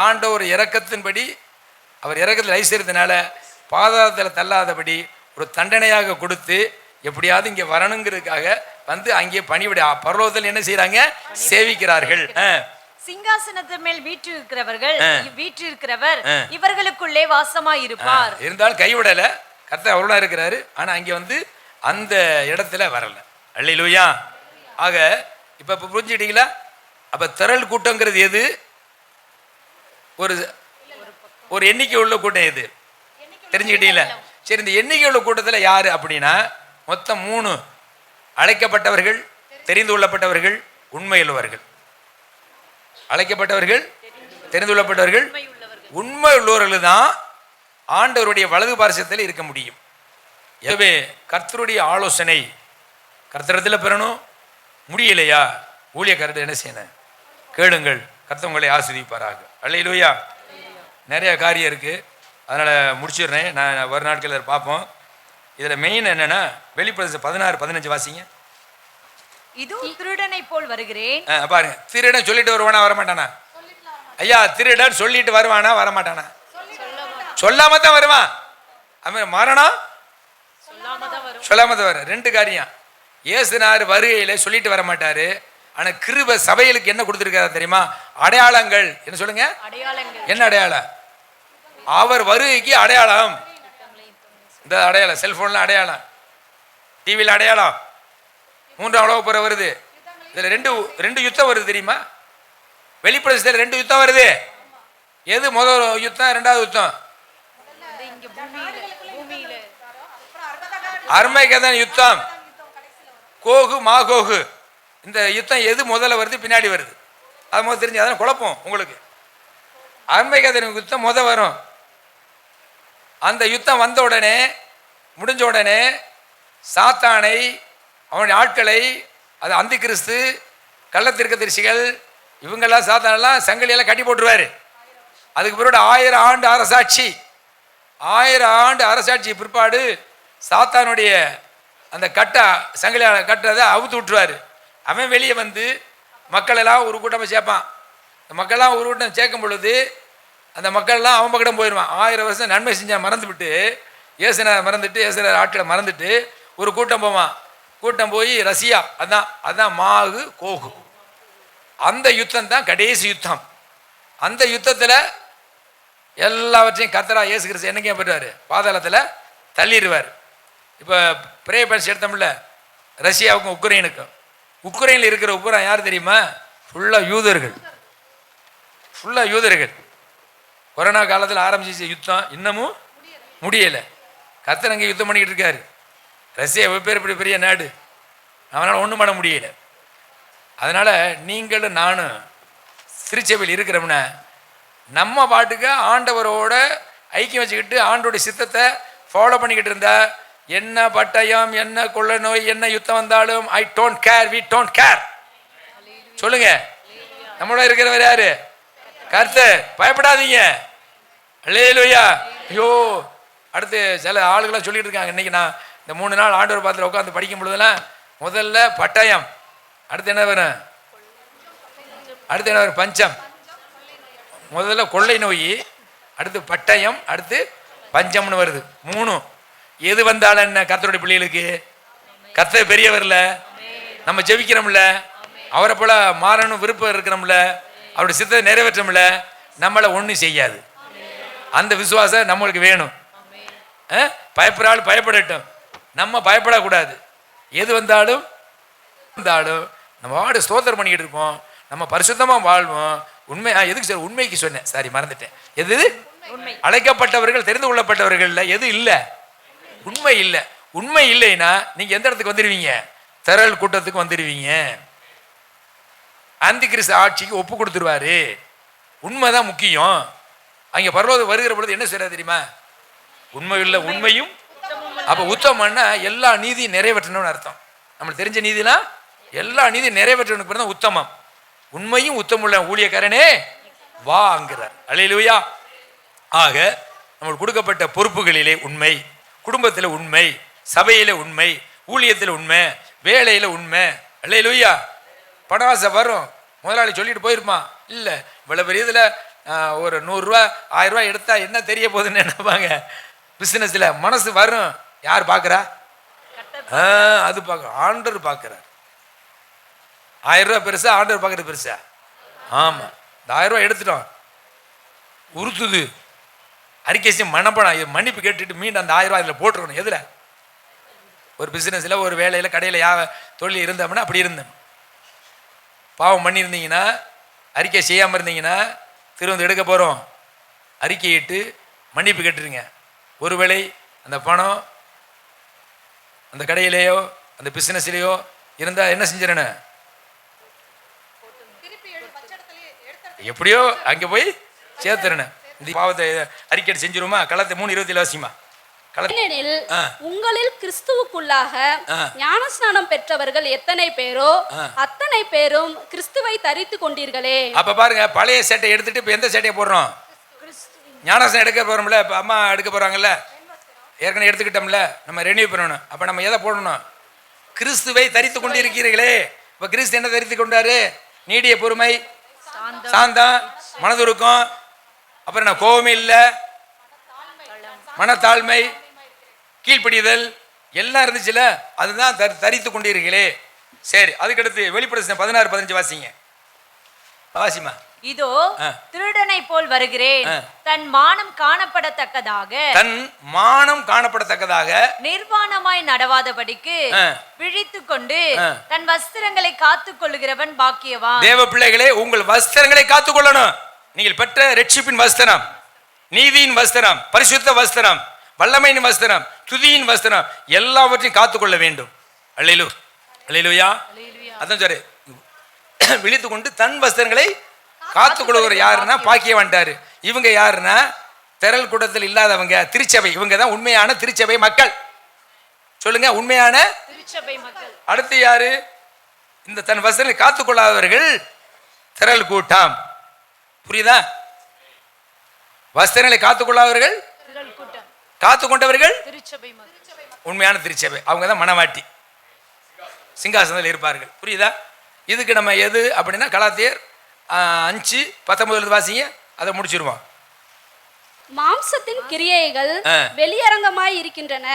ஆண்டவர் இரக்கத்தின்படி அவர் இரக்கத்தில் ஐஸ்வர்யத்தினால பாதாளத்தில் தள்ளாதபடி ஒரு தண்டனையாக கொடுத்து எப்படியாவது இங்கே வரணுங்கிறதுக்காக வந்து அங்கே பணிவிட பரலோகத்தில் என்ன செய்யறாங்க? சேவிக்கிறார்கள். சிங்காசனத்தின் மேல் வீற்றிருக்கிறவர் இவர்களுக்குள்ளே வாசமாய் இருப்பார். இருந்தாலும் கைவிடல, கர்த்தர் அவரோட இருக்கிறாரு. ஆனா அங்கே வந்து அந்த இடத்துல வரல. அல்லேலூயா. ஆக இப்ப புரிஞ்சுக்கிட்டீங்களா? அப்ப திரள் கூட்டங்கிறது எது? ஒரு எண்ணிக்கை உள்ள கூட்டம் எது தெரிஞ்சுக்கிட்டீங்களா? சரி, இந்த எண்ணிக்கை உள்ள கூட்டத்தில் யாரு அப்படின்னா மொத்தம் 3: அழைக்கப்பட்டவர்கள், தெரிந்து கொள்ளப்பட்டவர்கள், உண்மையுள்ளவர்கள். அழைக்கப்பட்டவர்கள், தெரிந்து கொள்ளப்பட்டவர்கள், உண்மை உள்ளவர்கள் தான் ஆண்டவருடைய வலது பார்சத்தில் இருக்க முடியும். எனவே கர்த்தருடைய ஆலோசனை கர்த்தரத்தில் பெறணும். முடியலையா? ஊழியக்காரர் என்ன செய்யணும்? கேளுங்கள், கர்த்தர் உங்களை ஆசீர்வதிப்பாராக. அல்லேலூயா. நிறைய காரியம் இருக்கு, அதனால முடிச்சிடுறேன். நான் வரும் நாட்களில் பார்ப்போம். இதுல மெயின் என்னன்னா வெளிப்படுத்தல் 16-15 வாசிங்க. இது திருடனை போல் வருகிறேன். பாருங்க, திருடன் சொல்லிட்டு வருவானா வரமாட்டானா? ஐயா, திருடன் சொல்லிட்டு வருவானா வரமாட்டானா? சொல்லாம தான் வருவான். மரணம் சொல்லாம தான் வர. 2 காரியம். இயேசுனார் வருகையில சொல்லிட்டு வர மாட்டாரு. ஆனா கிருபை சபைகளுக்கு என்ன கொடுத்திருக்காரு தெரியுமா? அடையாளங்கள். என்ன சொல்லுங்க? என்ன அடையாளம்? அவர் வருகைக்கு அடையாளம். இந்த அடையாளம் செல்போன்ல அடையாளம், டிவியில் அடையாளம், 3ஆம் உலகப் போர் வருது. இதுல ரெண்டு யுத்தம் வருது தெரியுமா? வெளிப்படுத்தல் 2 யுத்தம் வருது. எது முதல் யுத்தம், 2வது யுத்தம்? அர்மகெதோன் யுத்தம், கோகு மாகோகு. இந்த யுத்தம் எது முதல்ல வருது பின்னாடி வருது? அது முதல் தெரிஞ்சு, அதான் குழப்பம் உங்களுக்கு. அர்மகெதோன் யுத்தம் முதல் வரும். அந்த யுத்தம் வந்த உடனே, முடிஞ்ச உடனே சாத்தானை, அவனுடைய ஆட்களை, அது அந்தி கிறிஸ்து, கள்ளத்தீர்க்கதரிசிகள், இவங்கெல்லாம் சாத்தானெல்லாம் சங்கிலியெல்லாம் கட்டி போட்டுருவாரு. அதுக்கு பிறகு 1000 ஆண்டு அரசாட்சி, 1000 ஆண்டு அரசாட்சி பிற்பாடு சாத்தானுடைய அந்த சங்கிலிய கட்டுறதை அவுத்து விட்டுருவாரு. அவன் வெளியே வந்து மக்களெல்லாம் ஒரு கூட்டமாக சேர்ப்பான். இந்த மக்கள்லாம் ஒரு கூட்டம் சேர்க்கும் பொழுது அந்த மக்கள்லாம் அவன் பக்கம் போயிடுவான். 1000 வருஷம் நன்மை செஞ்சான் மறந்துவிட்டு, இயேசுனாரை மறந்துட்டு, இயேசுனார் ஆட்களை மறந்துட்டு ஒரு கூட்டம் போவான். கூட்டம் போய் ரஷ்யா, அதான் மாகு கோகு. அந்த யுத்தம் தான் கடைசி யுத்தம். அந்த யுத்தத்தில் எல்லாவற்றையும் கர்த்தரா இயேசு கிறிஸ்து என்னைக்கு போயிடுவார்? பாதாளத்தில் தள்ளிடுவார். இப்போ பிரே பரிசு எடுத்தோம்ல, ரஷ்யாவுக்கும் உக்ரைனுக்கும். உக்ரைனில் இருக்கிற உக்ரைன் யார் தெரியுமா? ஃபுல்லாக யூதர்கள். கொரோனா காலத்தில் ஆரம்பிச்சிச்சு யுத்தம், இன்னமும் முடியலை. கர்த்தர் அங்கே யுத்தம் பண்ணிக்கிட்டு இருக்காரு. ரஷ்யா வெவ்வேறு பெரிய நாடு, அவனால் ஒன்றும் பண்ண முடியல. அதனால் நீங்களும் நானும் திருச்சபையில் இருக்கிறோம்னா நம்ம பாட்டுக்கு ஆண்டவரோட ஐக்கியம் வச்சுக்கிட்டு ஆண்டோடைய சித்தத்தை ஃபாலோ பண்ணிக்கிட்டு இருந்தா, என்ன பட்டயம், என்ன கொள்ள நோய், என்ன யுத்தம் வந்தாலும் I don't care, we don't care. சொல்லுங்க, நம்மளோட இருக்கிறவர் யாரு? கர்த்தர். பயப்படாதீங்க. அல்லேலூயா. ஐயோ, அடுத்து சில ஆளுகளாம் சொல்லிட்டு இருக்காங்க. இன்னைக்கு நான் இந்த 3 நாள் ஆண்டவர் பாத்திரம் உட்காந்து படிக்கும் பொழுதெல்லாம் முதல்ல பட்டயம், அடுத்து என்ன வரும்? பஞ்சம். முதல்ல கொள்ளை நோய், அடுத்து பட்டயம், அடுத்து பஞ்சம்னு வருது. 3 எது வந்தாலும் என்ன? கர்த்தருடைய பிள்ளைகளுக்கு கர்த்தர் பெரியவர்ல, நம்ம ஜெபிக்கிறோம்ல, அவரை போல மாறணும் விருப்பம் இருக்கிறோம்ல, அவருடைய சித்தத்தை நிறைவேற்றோம்ல, நம்மளை ஒன்றும் செய்யாது. அந்த விசுவாசம் நம்மளுக்கு வேணும். பயப்படுறாள் பயப்படட்டும், நம்ம பயப்படக்கூடாது. எது வந்தாலும் நம்ம வாடு ஸ்தோத்திரம் பண்ணிக்கிட்டு இருப்போம், நம்ம பரிசுத்தமாக வாழ்வோம். உண்மை எதுக்கு சார்? உண்மைக்கு சொன்னேன், சாரி மறந்துட்டேன். எது? அழைக்கப்பட்டவர்கள், தெரிந்து கொள்ளப்பட்டவர்கள் எது இல்லை? உண்மை இல்லை. உண்மை இல்லைன்னா நீங்க எந்த இடத்துக்கு வந்துடுவீங்க? திரள் கூட்டத்துக்கு வந்துடுவீங்க. அந்தி கிறிஸ்து ஆட்சிக்கு ஒப்பு கொடுத்துருவாரு. உண்மைதான் முக்கியம். அங்கே பரலோகம் வருகிற பொழுது என்ன செய்யறது தெரியுமா? உண்மை இல்லை, உண்மையும். அப்போ உத்தமன்னா எல்லா நீதியும் நிறைவேற்றணும்னு அர்த்தம். நம்மளுக்கு தெரிஞ்ச நீதிலாம் எல்லா நீதியும் நிறைவேற்றணுக்கு பிறகு தான் உத்தமம். உண்மையும் உத்தமுள்ள ஊழியக்காரனே வாங்கிறார். அல்லேலூயா. ஆக நம்மளுக்கு கொடுக்கப்பட்ட பொறுப்புகளிலே உண்மை, குடும்பத்தில் உண்மை, சபையில உண்மை, ஊழியத்தில் உண்மை, வேலையில உண்மை. அல்லேலூயா. பணவாசை வரும். முதலாளி சொல்லிட்டு போயிருப்பான், இல்லை இவ்வளோ பெரிய இதில் ஒரு 100 ரூபா 1000 ரூபா எடுத்தா என்ன தெரிய போகுதுன்னு நினைப்பாங்க. பிஸ்னஸில் மனசு வரும். யார் பார்க்குறா? அது பார்க்க ஆண்டவர் பார்க்குறார். 1000 ரூபா பெருசா, ஆண்டவர் பார்க்குறது பெருசா? ஆமாம். இந்த 1000 ரூபா எடுத்துட்டோம், உறுத்துது, அறிக்கை மனப்பணம் மன்னிப்பு கேட்டுட்டு மீண்டும் அந்த 1000 ரூபா இதில் போட்டுருக்கணும். எதில்? ஒரு பிஸ்னஸில் ஒரு வேலையில் கடையில் தொழில் இருந்தோம்னா அப்படி இருந்தோம். பாவம் பண்ணியிருந்தீங்கன்னா, அறிக்கை செய்யாமல் இருந்தீங்கன்னா திரும்ப எடுக்க போகிறோம், அறிக்கையிட்டு மன்னிப்பு கேட்டுருங்க. ஒருவேளை அந்த பணம் அந்த கடையிலேயோ அந்த பிஸ்னஸ்லேயோ இருந்தால் என்ன செஞ்சிடணும்? எப்படியோ அங்கே போய் சேர்த்துறணும். இந்த பாவத்தை அறிக்கை செஞ்சிருமா? களத்தை 3:27 வாசிமா. ஏனெனில் உங்களில் கிறிஸ்துவுக்குள்ளாக ஞானஸ்நானம் பெற்றவர்கள் எத்தனை பேரோ அத்தனை பேரும் கிறிஸ்துவை தரித்து கொண்டீர்களே. அப்ப பாருங்க, பழைய சேட்டை எடுத்துட்டு இப்ப எந்த சேட்டையை போடுறோம்? ஞானஸ்நானம் எடுக்க போறோம்ல, இப்ப அம்மா எடுக்க போறாங்கல்ல, ஏற்கனவே எடுத்துக்கிட்டோம்ல, நம்ம ரெனியூ பண்ணணும். அப்ப நம்ம எதை போடணும்? கிறிஸ்துவை தரித்து கொண்டிருக்கிறீர்களே. இப்ப கிறிஸ்து என்ன தரித்து கொண்டாரு? நீடிய பொறுமை, சாந்தம், மனதுருக்கம், அப்புறம் என்ன, கோபமே இல்லை, மனத்தாழ்மை, கீழ்ப்படிதல் எல்லாம் இருந்துச்சுல, அதுதான் தரித்து கொண்டீர்களே. சரி, அதுக்கடுத்து வெளிப்படுத்தின 16-15 வாசிங்க. வாசிமா. இதோ திருடனை போல் வருகிறேன், தன் மானம் காணப்படத்தக்கதாக, தன் மானம் காணப்படத்தக்கதாக நிர்வாணமாய் நடவாதபடிக்கு விழித்துக் கொண்டு தன் வஸ்திரங்களை காத்துக் கொள்ளுகிறவன் பாக்கியவான். தேவ பிள்ளைகளே, உங்கள் வஸ்திரங்களை காத்துக் கொள்ளணும். நீங்கள் பெற்ற ரட்சிப்பின் வஸ்திரம், நீதியின் வஸ்திரம், பரிசுத்த வஸ்திரம், வல்லமையின் வஸ்திரம், துதியின் வஸ்திரம் எல்லாவற்றையும் காத்துக்கொள்ள வேண்டும். அல்லேலூயா. அதான் சரி, விழித்துக் கொண்டு தன் வஸ்திரங்களை காத்துக்கொள்ளுகிற யாருன்னா பாக்கியவான்டாரு. இவங்க யாருன்னா திரள் கூட்டத்தில் இல்லாதவங்க, திருச்சபை. இவங்க தான் உண்மையான திருச்சபை மக்கள். சொல்லுங்க, உண்மையான திருச்சபை மக்கள். அடுத்து யாரு? இந்த தன் வஸ்திரங்களை காத்துக்கொள்ளாதவர்கள் திரள் கூட்டம். புரியுதா? வஸ்திரங்களை காத்துக்கொள்ளாதவர்கள், காத்துக்கொண்டவர்கள் உண்மையான திருச்சபை. அவங்க தான் மனவாட்டி, சிங்காசனத்தில் இருப்பார்கள். புரியுதா? இதுக்கு நம்ம எது அப்படின்னா கலாத்தியர் 5:19 வாசிங்க, அதை முடிச்சிருவோம். மாம்சத்தின் கிரியைகள் வெளியரங்கமாய் இருக்கின்றன,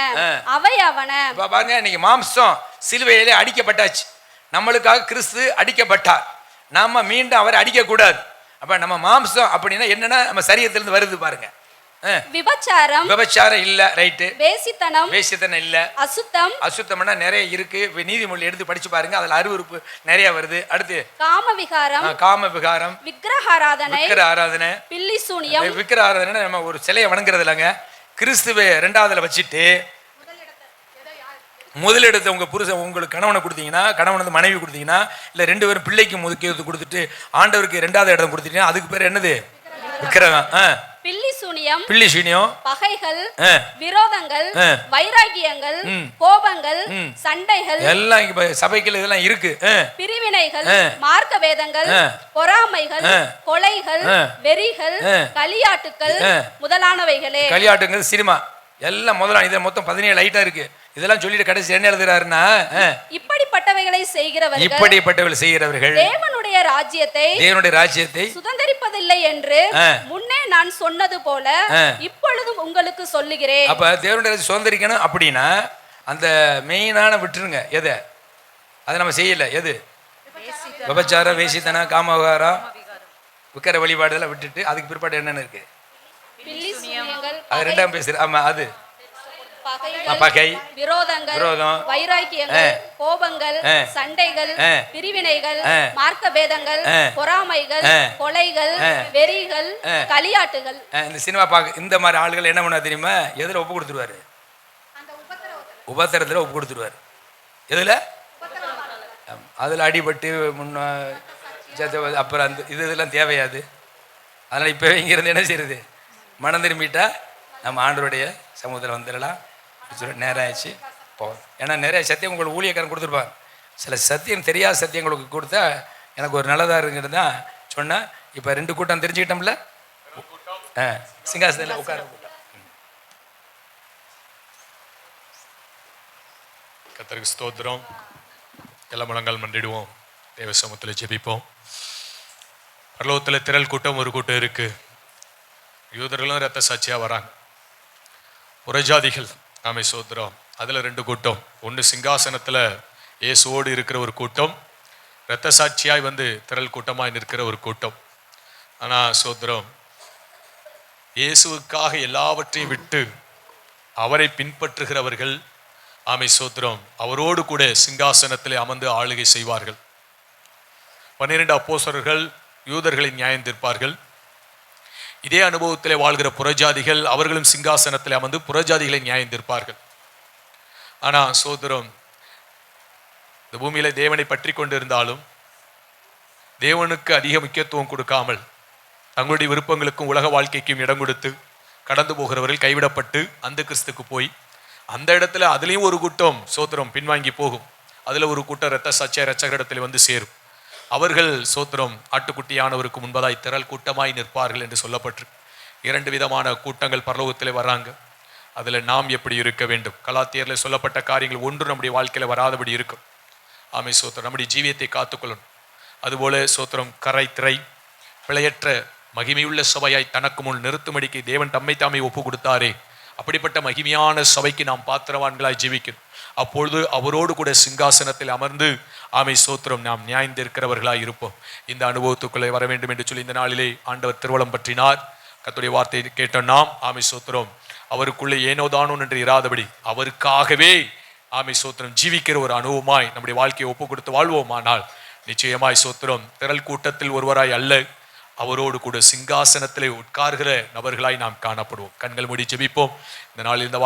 அவை அவன. பாருங்க, இன்னைக்கு மாம்சம் சிலுவையிலே அடிக்கப்பட்டாச்சு. நம்மளுக்காக கிறிஸ்து அடிக்கப்பட்டார். நாம மீண்டும் அவரை அடிக்க கூடாது. அப்ப நம்ம மாம்சம் அப்படின்னா என்னன்னா நம்ம சரீரத்திலிருந்து வருது. பாருங்க, விபச்சாரம் இல்ல, ரைட்டு. வேசித்தனம் இல்ல. அசுத்தம்னா நிறைய இருக்கு. நீதிமொழி எடுத்து படிச்சு பாருங்க, அதுல அருவருப்பு நிறைய வருது. அடுத்து காம விகாரம், விக்கிரக ஆராதனை, பில்லி சூனியம். விக்கிரக ஆராதனை நம்ம ஒரு சிலையை வணங்குறது இல்லைங்க. கிறிஸ்துவை 2வதுல வச்சுட்டு முதலிடத்தை உங்க புருஷன் உங்களுக்கு கணவனை கொடுத்தீங்கன்னா, கணவன் வந்து மனைவி கொடுத்தீங்கன்னா, இல்ல 2 பேரும் பிள்ளைக்கு முக்கியத்துவம் கொடுத்துட்டு ஆண்டவருக்கு 2வது இடம் கொடுத்துட்டீங்கன்னா அதுக்கு பேர் என்னது? விக்கிரகம். பில்லி சூனியம், பகைகள், விரோதங்கள், வைராகியங்கள், கோபங்கள், சண்டைகள் எல்லாம் இங்க சபைகள் இதெல்லாம் இருக்கு. பிரிவினைகள், மார்க்க வேதங்கள், பொறாமைகள், கொலைகள், வெறிகள், களியாட்டுக்கள் முதலானவைகளே. களியாட்டுங்கள், சினிமா எல்லாம் முதலாம். இது மொத்தம் 17 ஐட்டம் இருக்கு. இதெல்லாம் சொல்லிட்டு கடைசி என்ன எழுதுறாருன்னா, இப்படிப்பட்டவைகளை செய்கிறவர்கள் தேவனுடைய ராஜ்யத்தை சுதந்தரிப்பதில்லை என்று முன்னே நான் சொன்னது போல இப்பொழுதும் உங்களுக்கு சொல்லுகிறேன். அப்ப தேவனுடைய ராஜ்யம் சுதந்தரிக்கணும் அப்படின்னா அந்த மெயினான விட்டுருங்க. எதை? அதை நம்ம செய்யல. எது? விபச்சாரம், வேசித்தனம், காமவிகாரம், விக்கிர வழிபாடுதெல்லாம் விட்டுட்டு அதுக்கு பிற்பாடு என்னென்ன இருக்கு? அது 2ஆம் பேசுற. ஆமா, அது பகை, விரோதம், வைராக்கியங்கள், கோபங்கள், சண்டைகள், பிரிவினைகள், மார்க்க பேதங்கள், பொறாமைகள், கொலைகள், வெறிகள், களியாட்டுகள். இந்த சினிமா பார்க்க இந்த மாதிரி ஆளுகள் என்ன பண்ணா தெரியுமா? எதுல ஒப்பு கொடுத்துருவாரு? உபத்திரத்துல ஒப்பு கொடுத்துருவாரு. எதுல? அதுல அடிபட்டு அப்புறம் அந்த இதெல்லாம் தேவையாது. அதனால இப்ப இங்க இருந்து என்ன செய்யறது? மனம் திரும்பிட்டா நம்ம ஆண்டவருடைய சமூகத்தில் வந்துடலாம். நேரம் ஆயிடுச்சு போகும். ஏன்னா நிறைய சத்தியம் உங்களுக்கு ஊழியக்காரன் கொடுத்துருப்பாங்க. சில சத்தியம் தெரியாத சத்தியம் உங்களுக்கு கொடுத்தா எனக்கு ஒரு நல்லதாக இருக்குங்கிறது தான் சொன்னேன். இப்போ 2 கூட்டம் தெரிஞ்சுக்கிட்டோம்ல, சிங்காசனத்தில் உட்கார கூட்டம். கர்த்தருக்கு ஸ்தோத்திரம். எல்லா முழங்கால் மண்டிடுவோம். தேவ சமூகத்தில் ஜெபிப்போம். பரலோகத்தில் திரள் கூட்டம் ஒரு கூட்டம் இருக்கு. யூதர்களும் இரத்த சாட்சியா வராங்க. புறஜாதிகள் நாமே சோதரம், அதுல 2 கூட்டம். ஒன்று சிங்காசனத்துல இயேசுவோடு இருக்கிற ஒரு கூட்டம், இரத்த சாட்சியாய் வந்து திரள் கூட்டமாய் நிற்கிற ஒரு கூட்டம். ஆனா சோதரம், இயேசுவுக்காக எல்லாவற்றையும் விட்டு அவரை பின்பற்றுகிறவர்கள் ஆமை சோத்திரம் அவரோடு கூட சிங்காசனத்திலே அமர்ந்து ஆளுகை செய்வார்கள். 12 அப்போஸ்தலர்கள் யூதர்களை நியாயம் தீர்ப்பார்கள். இதே அனுபவத்திலே வாழ்கிற புறஜாதிகள் அவர்களும் சிங்காசனத்திலே அமர்ந்து புறஜாதிகளை நியாயம் தீர்ப்பார்கள். ஆனா சோதரம், இந்த பூமியில தேவனை பற்றி கொண்டிருந்தாலும் தேவனுக்கு அதிக முக்கியத்துவம் கொடுக்காமல் தங்களுடைய விருப்பங்களுக்கும் உலக வாழ்க்கைக்கும் இடம் கொடுத்து கடந்து போகிறவர்கள் கைவிடப்பட்டு அந்த கிறிஸ்துக்கு போய் அந்த இடத்துல அதுலேயும் ஒரு கூட்டம் சோத்திரம் பின்வாங்கி போகும். அதில் ஒரு கூட்டம் இரத்த சாட்சிய இரட்சகரிடத்தில் வந்து சேரும். அவர்கள் சோத்திரம் ஆட்டுக்குட்டியானவருக்கு முன்பதாய் திரள் கூட்டமாய் நிற்பார்கள் என்று சொல்லப்பட்டு 2 விதமான கூட்டங்கள் பரலோகத்தில் வராங்க. அதில் நாம் எப்படி இருக்க வேண்டும்? கலாத்தியரில் சொல்லப்பட்ட காரியங்கள் ஒன்று நம்முடைய வாழ்க்கையில் வராதபடி இருக்கும். ஆமை சோத்திரம், நம்முடைய ஜீவியத்தை காத்துக்கொள்ளணும். அதுபோல சோத்திரம் கரை திரை பிழையற்ற மகிமையுள்ள சபையாய் தனக்கு முன் நிறுத்தும்படிக்கு தேவன் தம்மை தாமே ஒப்பு கொடுத்தாரே, அப்படிப்பட்ட மகிமையான சபைக்கு நாம் பாத்திரவான்களாய் ஜீவிக்கணும். அப்பொழுது அவரோடு கூட சிங்காசனத்தில் அமர்ந்து ஆமை சோத்திரம் நாம் நியாயந்திருக்கிறவர்களாய் இருப்போம். இந்த அனுபவத்துக்குள்ளே வர வேண்டும் என்று சொல்லி இந்த நாளிலே ஆண்டவர் திருவலம் பற்றினார். கர்த்தருடைய வார்த்தையை கேட்ட நாம் ஆமை சோத்திரம் அவருக்குள்ளே ஏனோதானோ என்று இராதபடி அவருக்காகவே ஆமை சோத்திரம் ஜீவிக்கிற ஒரு அனுபவமாய் நம்முடைய வாழ்க்கையை ஒப்பு கொடுத்து வாழ்வோமானால் நிச்சயமாய் சோத்திரம் திரள் கூட்டத்தில் ஒருவராய் அல்ல, அவரோடு கூட சிங்காசனத்திலே உட்கார்கிற நபர்களாய் நாம் காணப்படுவோம். கண்கள் மூடி ஜெபிப்போம். இந்த நாளில் இந்த